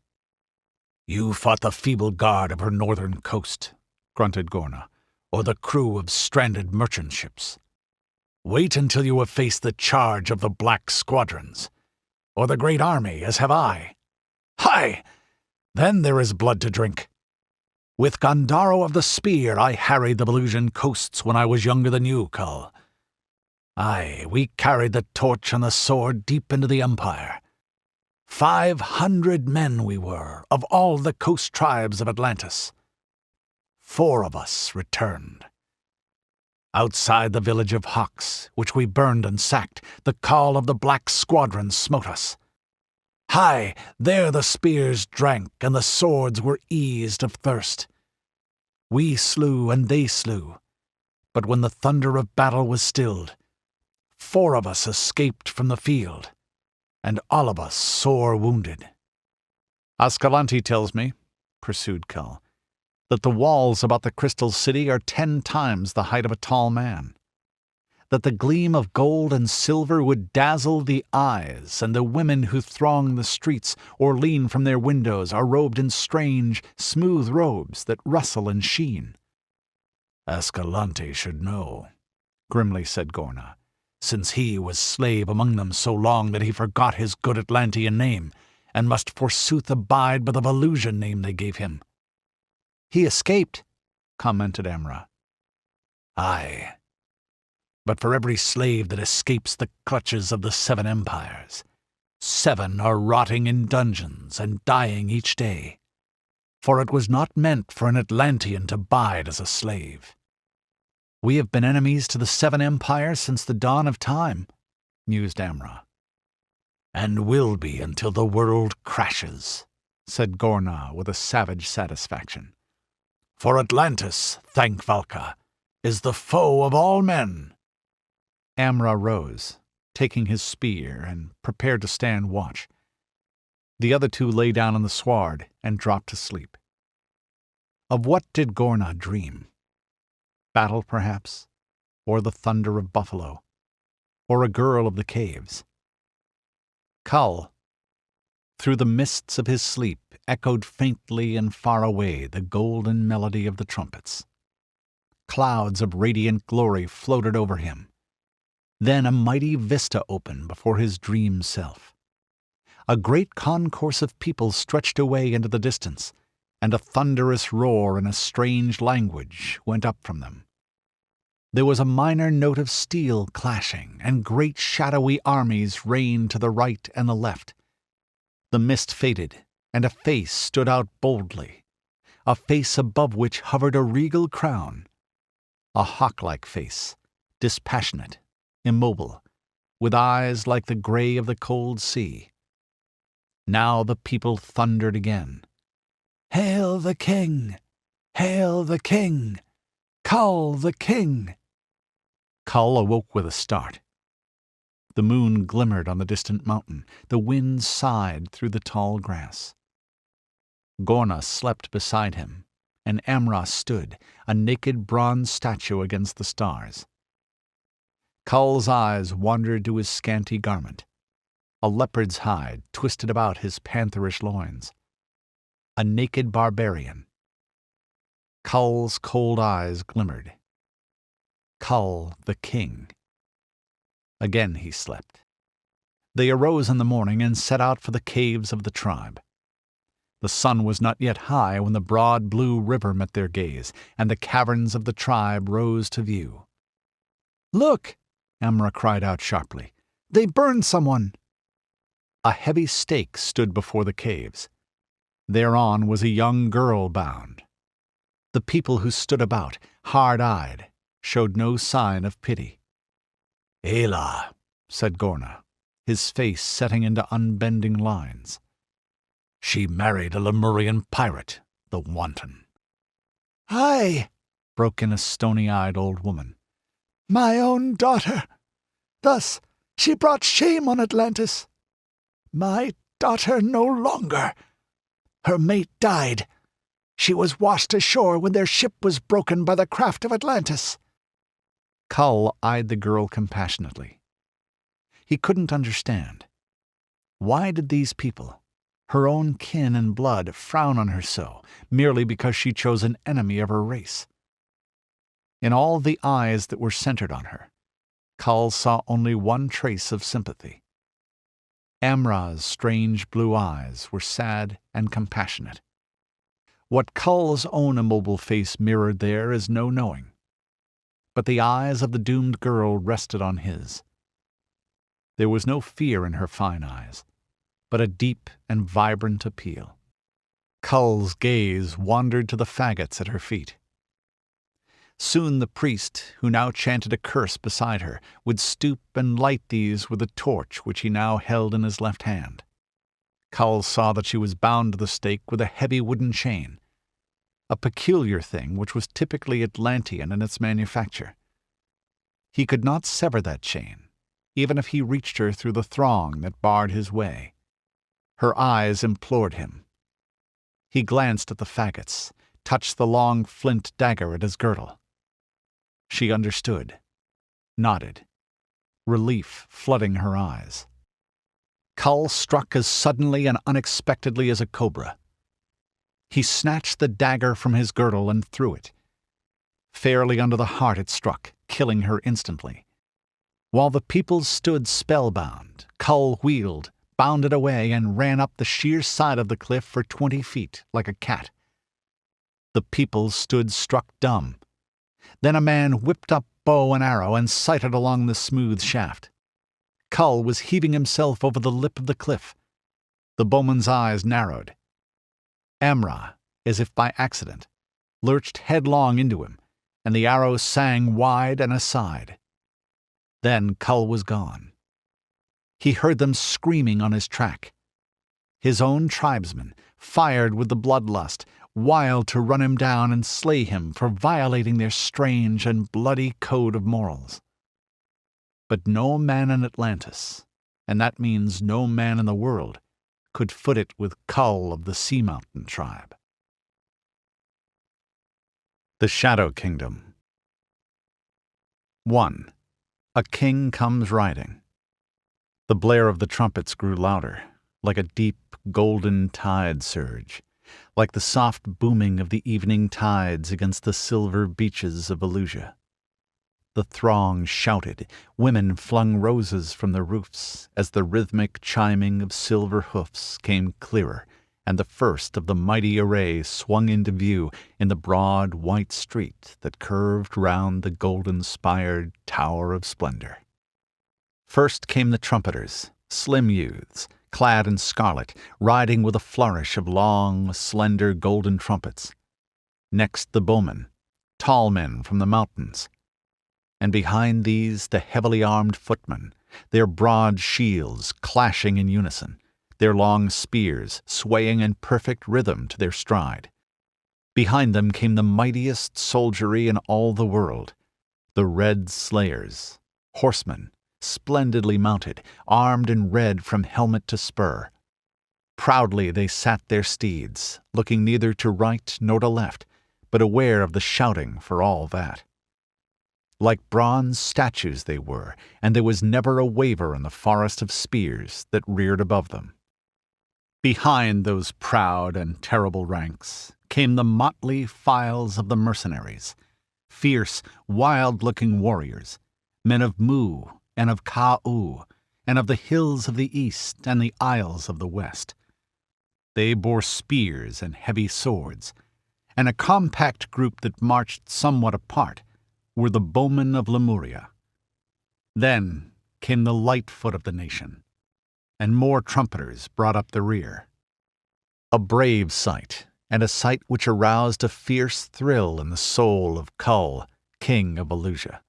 "You fought the feeble guard of her northern coast," grunted Gorna, "or the crew of stranded merchant ships. Wait until you have faced the charge of the Black Squadrons, or the great army, as have I. Hi! Then there is blood to drink. With Gondaro of the Spear I harried the Valusian coasts when I was younger than you, Kull. Aye, we carried the torch and the sword deep into the Empire. 500 men we were, of all the coast tribes of Atlantis. 4 of us returned. Outside the village of Hawks, which we burned and sacked, the call of the Black Squadron smote us. Hi, there the spears drank and the swords were eased of thirst. We slew and they slew, but when the thunder of battle was stilled, 4 of us escaped from the field, and all of us sore wounded." "Ascalante tells me," pursued Kull, "that the walls about the Crystal City are 10 times the height of a tall man, that the gleam of gold and silver would dazzle the eyes, and the women who throng the streets or lean from their windows are robed in strange, smooth robes that rustle and sheen." "Ascalante should know," grimly said Gorna, "since he was slave among them so long that he forgot his good Atlantean name, and must forsooth abide by the Valusian name they gave him." "He escaped," commented Amra. "Aye. But for every slave that escapes the clutches of the 7 empires, 7 are rotting in dungeons and dying each day. For it was not meant for an Atlantean to bide as a slave. We have been enemies to the 7 empires since the dawn of time, mused Amra. And will be until the world crashes, said Gorna with a savage satisfaction. For Atlantis, thank Valka, is the foe of all men. Amra rose, taking his spear, and prepared to stand watch. The other 2 lay down on the sward and dropped to sleep. Of what did Gorna dream? Battle, perhaps, or the thunder of buffalo, or a girl of the caves. Kull, through the mists of his sleep, echoed faintly and far away the golden melody of the trumpets. Clouds of radiant glory floated over him. Then a mighty vista opened before his dream self. A great concourse of people stretched away into the distance, and a thunderous roar in a strange language went up from them. There was a minor note of steel clashing, and great shadowy armies reigned to the right and the left. The mist faded, and a face stood out boldly, a face above which hovered a regal crown, a hawk-like face, dispassionate, immobile, with eyes like the grey of the cold sea. Now the people thundered again. "Hail the king! Hail the king! Kull the king!" Kull awoke with a start. The moon glimmered on the distant mountain. The wind sighed through the tall grass. Gorna slept beside him, and Amra stood, a naked bronze statue against the stars. Kull's eyes wandered to his scanty garment, a leopard's hide twisted about his pantherish loins. A naked barbarian. Kull's cold eyes glimmered. Kull the king. Again he slept. They arose in the morning and set out for the caves of the tribe. The sun was not yet high when the broad blue river met their gaze, and the caverns of the tribe rose to view. "Look!" Amra cried out sharply. "They burned someone!" A heavy stake stood before the caves. Thereon was a young girl bound. The people who stood about, hard-eyed, showed no sign of pity. "Ayla," said Gorna, his face setting into unbending lines. "She married a Lemurian pirate, the wanton." "Aye," broke in a stony-eyed old woman. "My own daughter. Thus she brought shame on Atlantis. My daughter no longer. Her mate died. She was washed ashore when their ship was broken by the craft of Atlantis." Kull eyed the girl compassionately. He couldn't understand. Why did these people, her own kin and blood, frown on her so, merely because she chose an enemy of her race? In all the eyes that were centered on her, Kull saw only one trace of sympathy. Amra's strange blue eyes were sad and compassionate. What Kull's own immobile face mirrored there is no knowing. But the eyes of the doomed girl rested on his. There was no fear in her fine eyes, but a deep and vibrant appeal. Kull's gaze wandered to the faggots at her feet. Soon the priest, who now chanted a curse beside her, would stoop and light these with a torch which he now held in his left hand. Kull saw that she was bound to the stake with a heavy wooden chain, a peculiar thing which was typically Atlantean in its manufacture. He could not sever that chain, even if he reached her through the throng that barred his way. Her eyes implored him. He glanced at the faggots, touched the long flint dagger at his girdle. She understood, nodded, relief flooding her eyes. Kull struck as suddenly and unexpectedly as a cobra. He snatched the dagger from his girdle and threw it. Fairly under the heart it struck, killing her instantly. While the people stood spellbound, Kull wheeled, bounded away, and ran up the sheer side of the cliff for 20 feet, like a cat. The people stood struck dumb. Then a man whipped up bow and arrow and sighted along the smooth shaft. Kull was heaving himself over the lip of the cliff. The bowman's eyes narrowed. Amrah, as if by accident, lurched headlong into him, and the arrow sang wide and aside. Then Kull was gone. He heard them screaming on his track. His own tribesmen, fired with the bloodlust, wild to run him down and slay him for violating their strange and bloody code of morals. But no man in Atlantis, and that means no man in the world, could foot it with Kull of the Sea Mountain tribe. The Shadow Kingdom. 1. A king comes riding. The blare of the trumpets grew louder, like a deep, golden tide surge, like the soft booming of the evening tides against the silver beaches of Elusia. The throng shouted, women flung roses from the roofs as the rhythmic chiming of silver hoofs came clearer, and the first of the mighty array swung into view in the broad white street that curved round the golden-spired Tower of Splendor. First came the trumpeters, slim youths, clad in scarlet, riding with a flourish of long, slender golden trumpets. Next the bowmen, tall men from the mountains. And behind these the heavily armed footmen, their broad shields clashing in unison, their long spears swaying in perfect rhythm to their stride. Behind them came the mightiest soldiery in all the world, the Red Slayers, horsemen, splendidly mounted, armed in red from helmet to spur. Proudly they sat their steeds, looking neither to right nor to left, but aware of the shouting for all that. Like bronze statues they were, and there was never a waver in the forest of spears that reared above them. Behind those proud and terrible ranks came the motley files of the mercenaries, fierce, wild-looking warriors, men of Mu and of Ka-U, and of the hills of the east and the isles of the west. They bore spears and heavy swords, and a compact group that marched somewhat apart were the bowmen of Lemuria. Then came the Lightfoot of the nation, and more trumpeters brought up the rear. A brave sight, and a sight which aroused a fierce thrill in the soul of Kull, king of Elusia.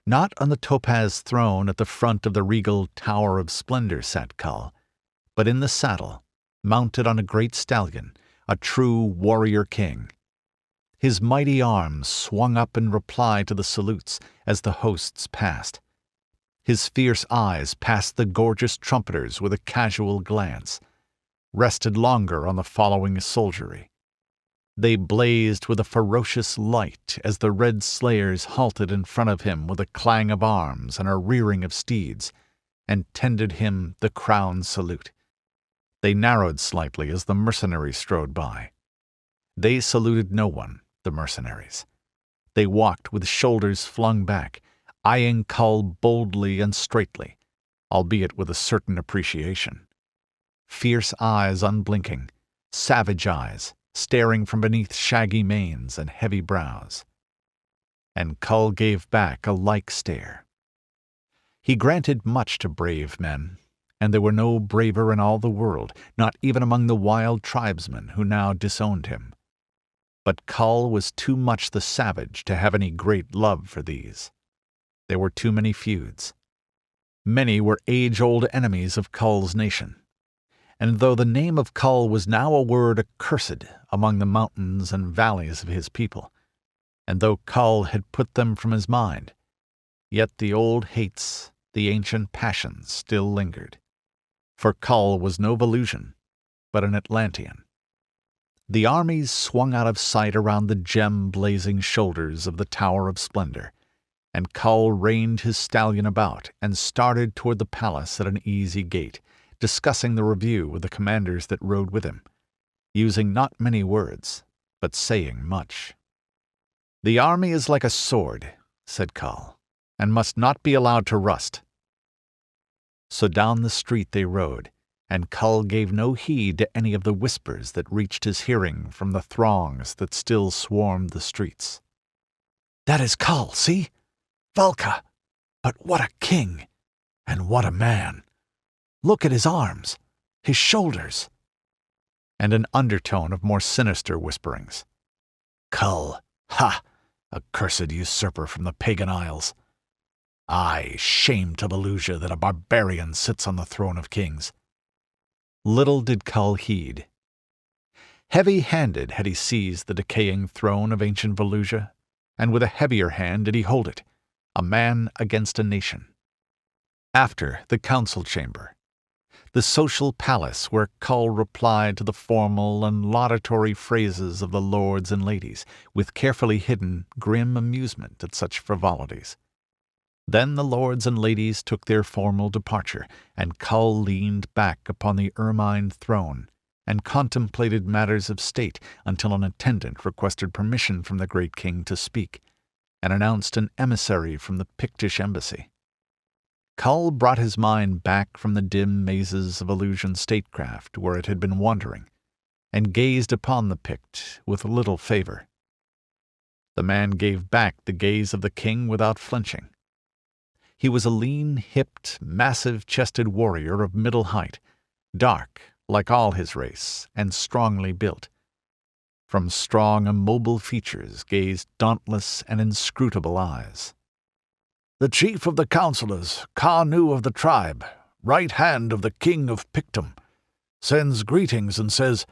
Not on the topaz throne at the front of the regal Tower of Splendor sat Kull, but in the saddle, mounted on a great stallion, a true warrior king. His mighty arms swung up in reply to the salutes as the hosts passed. His fierce eyes passed the gorgeous trumpeters with a casual glance, rested longer on the following soldiery. They blazed with a ferocious light as the Red Slayers halted in front of him with a clang of arms and a rearing of steeds, and tendered him the crown salute. They narrowed slightly as the mercenaries strode by. They saluted no one, the mercenaries. They walked with shoulders flung back, eyeing Kull boldly and straightly, albeit with a certain appreciation. Fierce eyes unblinking, savage eyes, staring from beneath shaggy manes and heavy brows. And Kull gave back a like stare. He granted much to brave men, and there were no braver in all the world, not even among the wild tribesmen who now disowned him. But Kull was too much the savage to have any great love for these. There were too many feuds. Many were age-old enemies of Kull's nation. And though the name of Kull was now a word accursed among the mountains and valleys of his people, and though Kull had put them from his mind, yet the old hates, the ancient passions still lingered. For Kull was no Volusian, but an Atlantean. The armies swung out of sight around the gem-blazing shoulders of the Tower of Splendor, and Kull reined his stallion about and started toward the palace at an easy gait, discussing the review with the commanders that rode with him, using not many words, but saying much. "The army is like a sword," said Kull, "and must not be allowed to rust." So down the street they rode, and Kull gave no heed to any of the whispers that reached his hearing from the throngs that still swarmed the streets. "That is Kull, see?" Valka! But what a king! And what a man! Look at his arms, his shoulders. And an undertone of more sinister whisperings. Kull! Ha! Accursed usurper from the pagan isles. Aye, shame to Valusia that a barbarian sits on the throne of kings. Little did Kull heed. Heavy-handed had he seized the decaying throne of ancient Valusia, and with a heavier hand did he hold it, a man against a nation. After the council chamber, the social palace where Kull replied to the formal and laudatory phrases of the lords and ladies, with carefully hidden, grim amusement at such frivolities. Then the lords and ladies took their formal departure, and Kull leaned back upon the ermined throne and contemplated matters of state until an attendant requested permission from the great king to speak, and announced an emissary from the Pictish embassy. Kull brought his mind back from the dim mazes of illusion statecraft where it had been wandering, and gazed upon the Pict with little favor. The man gave back the gaze of the king without flinching. He was a lean-hipped, massive-chested warrior of middle height, dark, like all his race, and strongly built. From strong, immobile features gazed dauntless and inscrutable eyes. The chief of the councillors, Kanu of the tribe, right hand of the king of Pictum, sends greetings and says,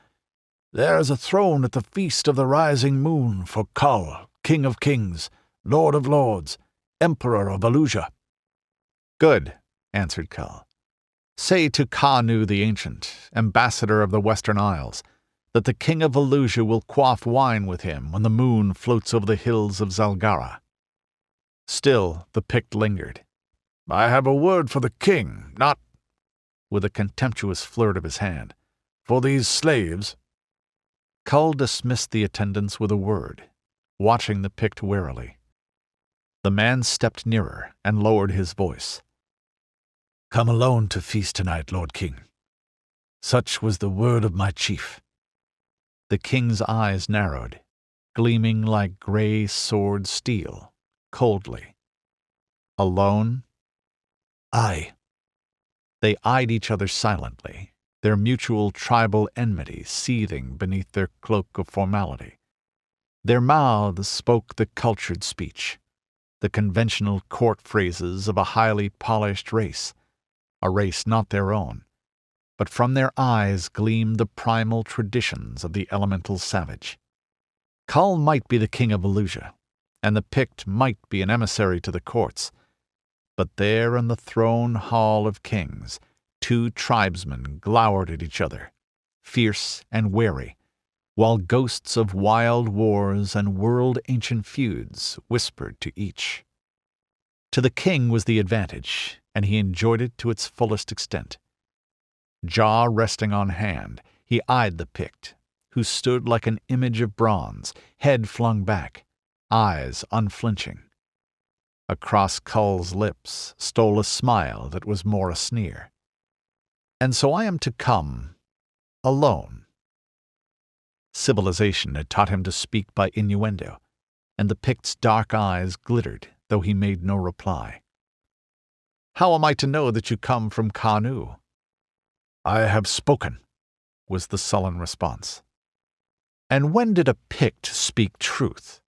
"There is a throne at the feast of the rising moon for Kull, king of kings, lord of lords, emperor of Valusia." "Good," answered Kull. "Say to Kanu the Ancient, ambassador of the Western Isles, that the king of Valusia will quaff wine with him when the moon floats over the hills of Zalgara." Still the Pict lingered. "I have a word for the king, not," with a contemptuous flirt of his hand, "for these slaves." Kull dismissed the attendants with a word, watching the Pict warily. The man stepped nearer and lowered his voice. "Come alone to feast tonight, Lord King. Such was the word of my chief." The king's eyes narrowed, gleaming like gray sword steel, coldly. "Alone?" "Aye." They eyed each other silently, their mutual tribal enmity seething beneath their cloak of formality. Their mouths spoke the cultured speech, the conventional court phrases of a highly polished race, a race not their own, but from their eyes gleamed the primal traditions of the elemental savage. Kull might be the king of Valusia, and the Pict might be an emissary to the courts, but there in the throne hall of kings, two tribesmen glowered at each other, fierce and wary, while ghosts of wild wars and world-ancient feuds whispered to each. To the king was the advantage, and he enjoyed it to its fullest extent. Jaw resting on hand, he eyed the Pict, who stood like an image of bronze, head flung back, eyes unflinching. Across Kull's lips stole a smile that was more a sneer. "And so I am to come alone." Civilization had taught him to speak by innuendo, and the Pict's dark eyes glittered, though he made no reply. "How am I to know that you come from Kanu?" "I have spoken," was the sullen response. "And when did a Pict speak truth?"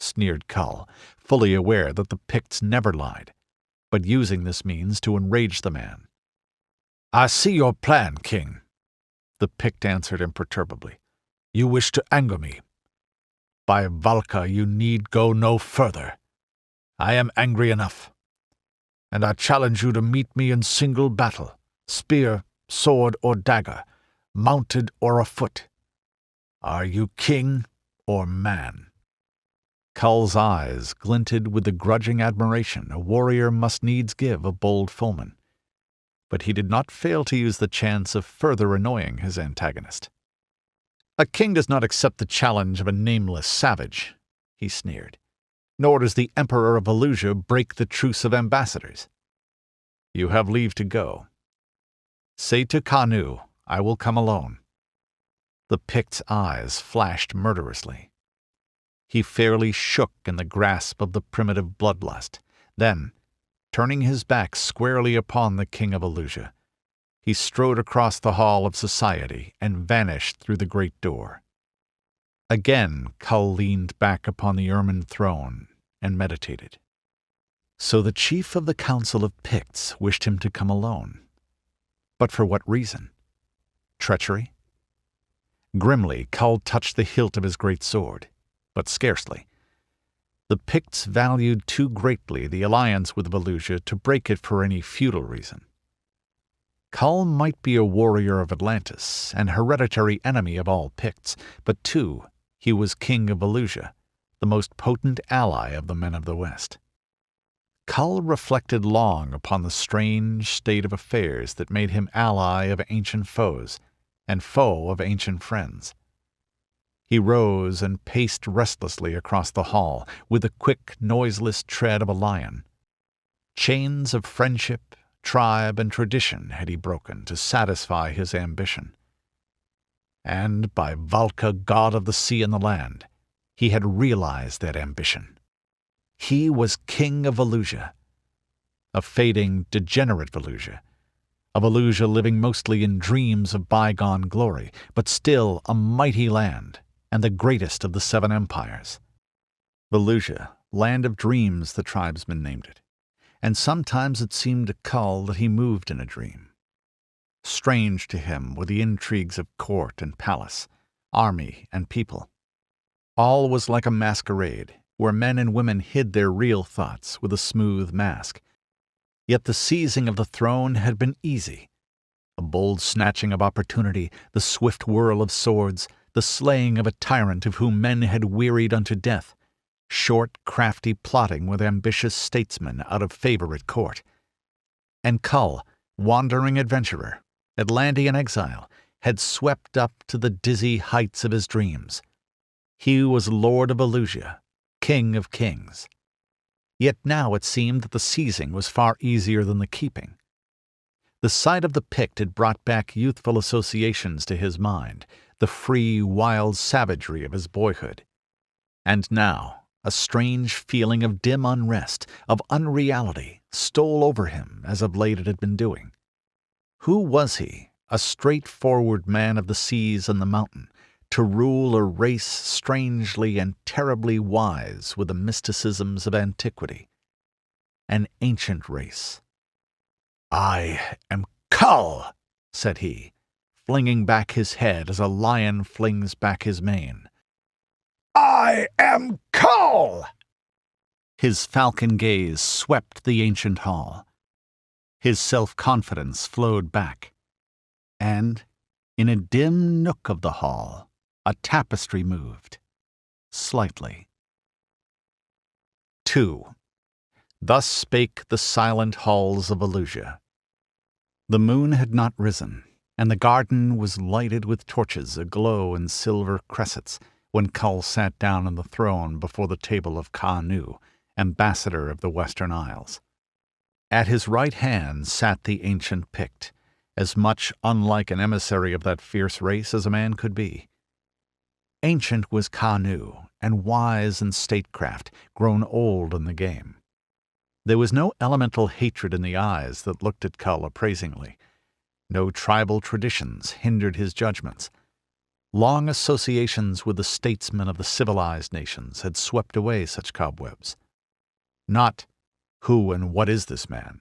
sneered Kull, fully aware that the Picts never lied, but using this means to enrage the man. "I see your plan, king," the Pict answered imperturbably. "You wish to anger me. By Valka, you need go no further. I am angry enough. And I challenge you to meet me in single battle, spear, sword, or dagger, mounted or afoot. Are you king or man?" Kull's eyes glinted with the grudging admiration a warrior must needs give a bold foeman, but he did not fail to use the chance of further annoying his antagonist. "A king does not accept the challenge of a nameless savage," he sneered, "nor does the Emperor of Valusia break the truce of ambassadors. You have leave to go. Say to Kanu, I will come alone." The Pict's eyes flashed murderously. He fairly shook in the grasp of the primitive bloodlust, Then, turning his back squarely upon the king of Elusia, he strode across the hall of society and vanished through the great door. Again Kull leaned back upon the ermined throne and meditated. So the chief of the council of Picts wished him to come alone. But for what reason? Treachery? Grimly, Kull touched the hilt of his great sword, but scarcely. The Picts valued too greatly the alliance with Velusia to break it for any feudal reason. Kull might be a warrior of Atlantis and hereditary enemy of all Picts, but too, he was king of Velusia, the most potent ally of the men of the West. Kull reflected long upon the strange state of affairs that made him ally of ancient foes and foe of ancient friends. He rose and paced restlessly across the hall with the quick, noiseless tread of a lion. Chains of friendship, tribe, and tradition had he broken to satisfy his ambition. And by Valka, god of the sea and the land, he had realized that ambition. He was king of Velusia, a fading, degenerate Velusia, a Velusia living mostly in dreams of bygone glory, but still a mighty land and the greatest of the 7 empires. Velusia, land of dreams, the tribesmen named it, and sometimes it seemed to Kull that he moved in a dream. Strange to him were the intrigues of court and palace, army and people. All was like a masquerade, where men and women hid their real thoughts with a smooth mask. Yet the seizing of the throne had been easy. A bold snatching of opportunity, the swift whirl of swords, the slaying of a tyrant of whom men had wearied unto death, short, crafty plotting with ambitious statesmen out of favor at court. And Kull, wandering adventurer, Atlantean exile, had swept up to the dizzy heights of his dreams. He was lord of Velusia, king of kings. Yet now it seemed that the seizing was far easier than the keeping. The sight of the Pict had brought back youthful associations to his mind, the free, wild savagery of his boyhood. And now a strange feeling of dim unrest, of unreality, stole over him as of late it had been doing. Who was he, a straightforward man of the seas and the mountain, to rule a race strangely and terribly wise with the mysticisms of antiquity? An ancient race. "I am Kull," said he, flinging back his head as a lion flings back his mane. "I am Kull!" His falcon gaze swept the ancient hall. His self-confidence flowed back. And, in a dim nook of the hall, a tapestry moved, slightly. 2. Thus spake the silent halls of Velusia. The moon had not risen, and the garden was lighted with torches aglow in silver cressets when Kull sat down on the throne before the table of Ka-Nu, ambassador of the Western Isles. At his right hand sat the ancient Pict, as much unlike an emissary of that fierce race as a man could be. Ancient was Ka-Nu, and wise in statecraft, grown old in the game. There was no elemental hatred in the eyes that looked at Kull appraisingly. No tribal traditions hindered his judgments. Long associations with the statesmen of the civilized nations had swept away such cobwebs. Not, "Who and what is this man?"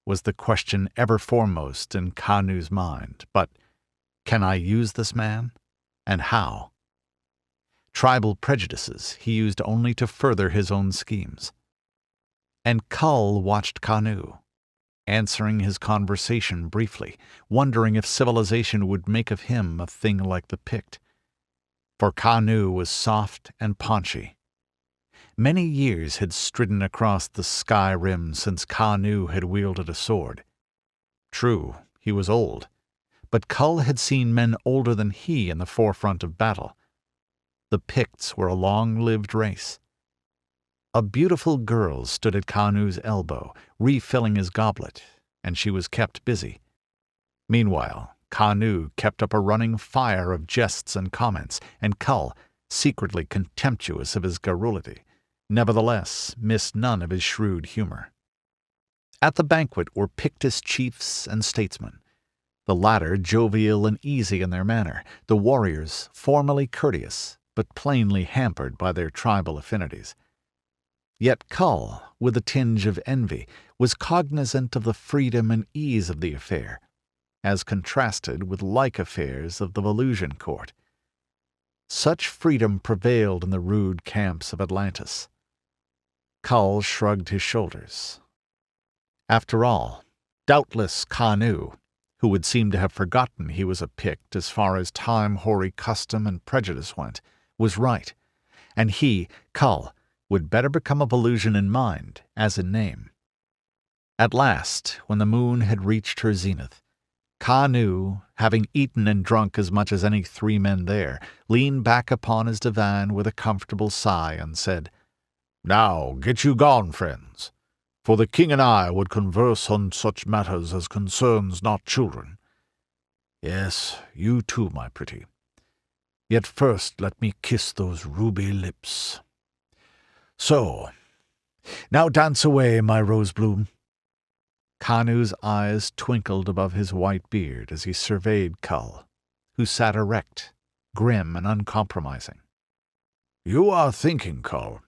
was the question ever foremost in Ka-Nu's mind, but, "Can I use this man? And how?" Tribal prejudices he used only to further his own schemes. And Kull watched Ka-Nu, answering his conversation briefly, wondering if civilization would make of him a thing like the Pict. For Ka-Nu was soft and paunchy. Many years had stridden across the sky rim since Ka-Nu had wielded a sword. True, he was old, but Kull had seen men older than he in the forefront of battle. The Picts were a long-lived race. A beautiful girl stood at Ka-Nu's elbow, refilling his goblet, and she was kept busy. Meanwhile, Ka-Nu kept up a running fire of jests and comments, and Kull, secretly contemptuous of his garrulity, nevertheless missed none of his shrewd humor. At the banquet were Pictus chiefs and statesmen, the latter jovial and easy in their manner, the warriors formally courteous, but plainly hampered by their tribal affinities. Yet Kull, with a tinge of envy, was cognizant of the freedom and ease of the affair, as contrasted with like affairs of the Volusian court. Such freedom prevailed in the rude camps of Atlantis. Kull shrugged his shoulders. After all, doubtless Kanu, who would seem to have forgotten he was a Pict as far as time-hoary custom and prejudice went, was right, and he, Kull, would better become a Volusian in mind as in name. At last, when the moon had reached her zenith, Kanu, having eaten and drunk as much as any 3 men there, leaned back upon his divan with a comfortable sigh and said, "Now get you gone, friends, for the king and I would converse on such matters as concerns not children. Yes, you too, my pretty. Yet first let me kiss those ruby lips. So, now dance away, my rosebloom." Kanu's eyes twinkled above his white beard as he surveyed Kull, who sat erect, grim and uncompromising. "You are thinking, Kull,"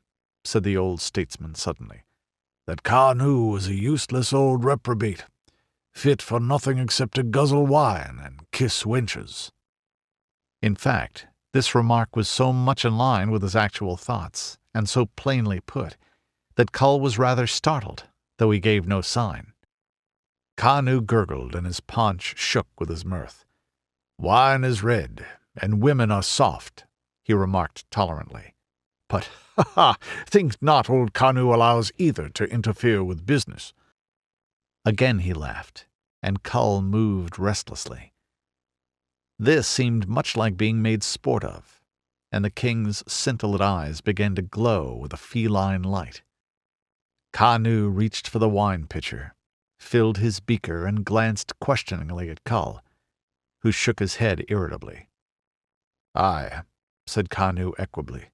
said the old statesman suddenly, "that Kanu was a useless old reprobate, fit for nothing except to guzzle wine and kiss wenches." In fact, this remark was so much in line with his actual thoughts, and so plainly put, that Kull was rather startled, though he gave no sign. Kanu gurgled, and his paunch shook with his mirth. "Wine is red, and women are soft," he remarked tolerantly. "But, think not old Kanu allows either to interfere with business." Again he laughed, and Kull moved restlessly. This seemed much like being made sport of, and the king's scintillant eyes began to glow with a feline light. Kanu reached for the wine pitcher, filled his beaker, and glanced questioningly at Kull, who shook his head irritably. "Aye," said Kanu equably,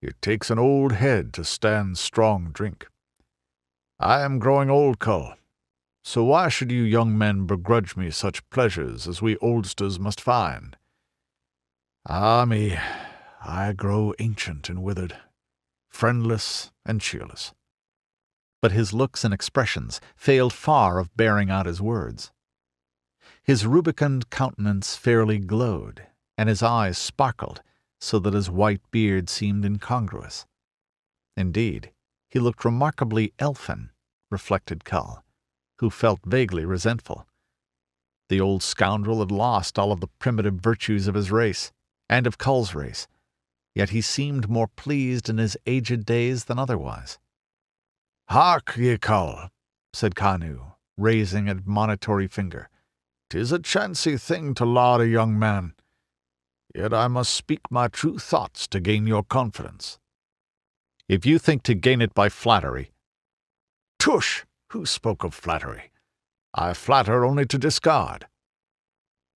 "it takes an old head to stand strong drink. I am growing old, Kull, so why should you young men begrudge me such pleasures as we oldsters must find? Ah me, I grow ancient and withered, friendless and cheerless." But his looks and expressions failed far of bearing out his words. His rubicund countenance fairly glowed, and his eyes sparkled, so that his white beard seemed incongruous. Indeed, he looked remarkably elfin, reflected Kull, who felt vaguely resentful. The old scoundrel had lost all of the primitive virtues of his race, and of Kull's race, yet he seemed more pleased in his aged days than otherwise. "Hark ye, Kull," said Kanu, raising an admonitory finger. "'Tis a chancy thing to laud a young man. Yet I must speak my true thoughts to gain your confidence." "If you think to gain it by flattery—" "Tush! Who spoke of flattery? I flatter only to discard."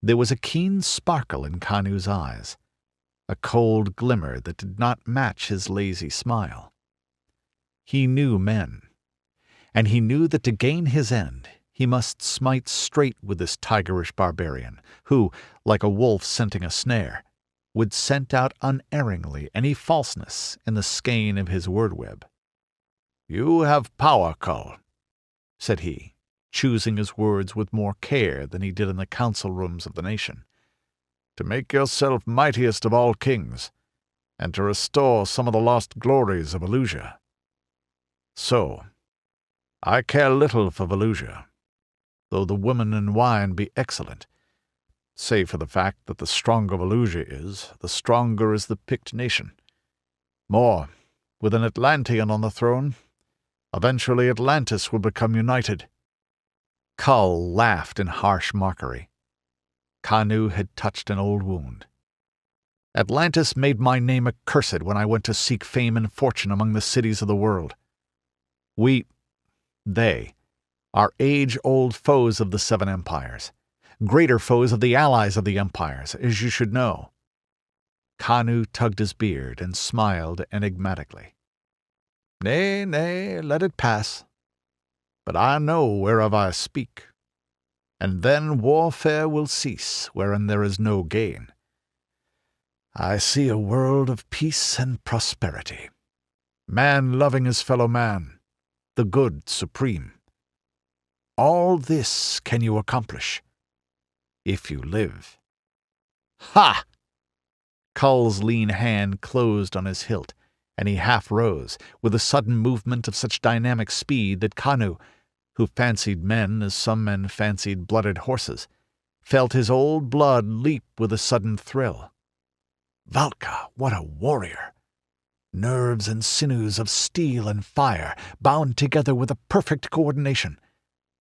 There was a keen sparkle in Kanu's eyes, a cold glimmer that did not match his lazy smile. He knew men, and he knew that to gain his end he must smite straight with this tigerish barbarian, who, like a wolf scenting a snare, would scent out unerringly any falseness in the skein of his word-web. "You have power, Kull," said he, choosing his words with more care than he did in the council rooms of the nation, "to make yourself mightiest of all kings, and to restore some of the lost glories of Volusia. So, I care little for Volusia, though the woman and wine be excellent, save for the fact that the stronger Volusia is, the stronger is the Pict nation. More, with an Atlantean on the throne, eventually Atlantis will become united." Kull laughed in harsh mockery. Kanu had touched an old wound. "Atlantis made my name accursed when I went to seek fame and fortune among the cities of the world. They, are age-old foes of the 7 empires, greater foes of the allies of the empires, as you should know." Kanu tugged his beard and smiled enigmatically. Nay, nay, let it pass. But I know whereof I speak, and then warfare will cease wherein there is no gain. I see a world of peace and prosperity, man loving his fellow man, the good supreme. All this can you accomplish, if you live. Ha! Kull's lean hand closed on his hilt, and he half rose, with a sudden movement of such dynamic speed that Kanu, who fancied men as some men fancied blooded horses, felt his old blood leap with a sudden thrill. Valka, what a warrior! Nerves and sinews of steel and fire, bound together with a perfect coordination,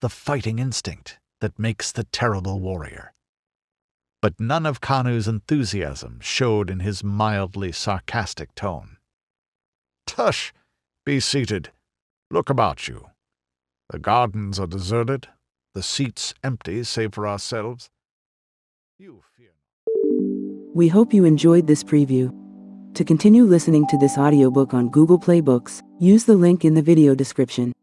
the fighting instinct that makes the terrible warrior. But none of Kanu's enthusiasm showed in his mildly sarcastic tone. Tush! Be seated. Look about you. The gardens are deserted, the seats empty save for ourselves. You fear not. We hope you enjoyed this preview. To continue listening to this audiobook on Google Play Books, use the link in the video description.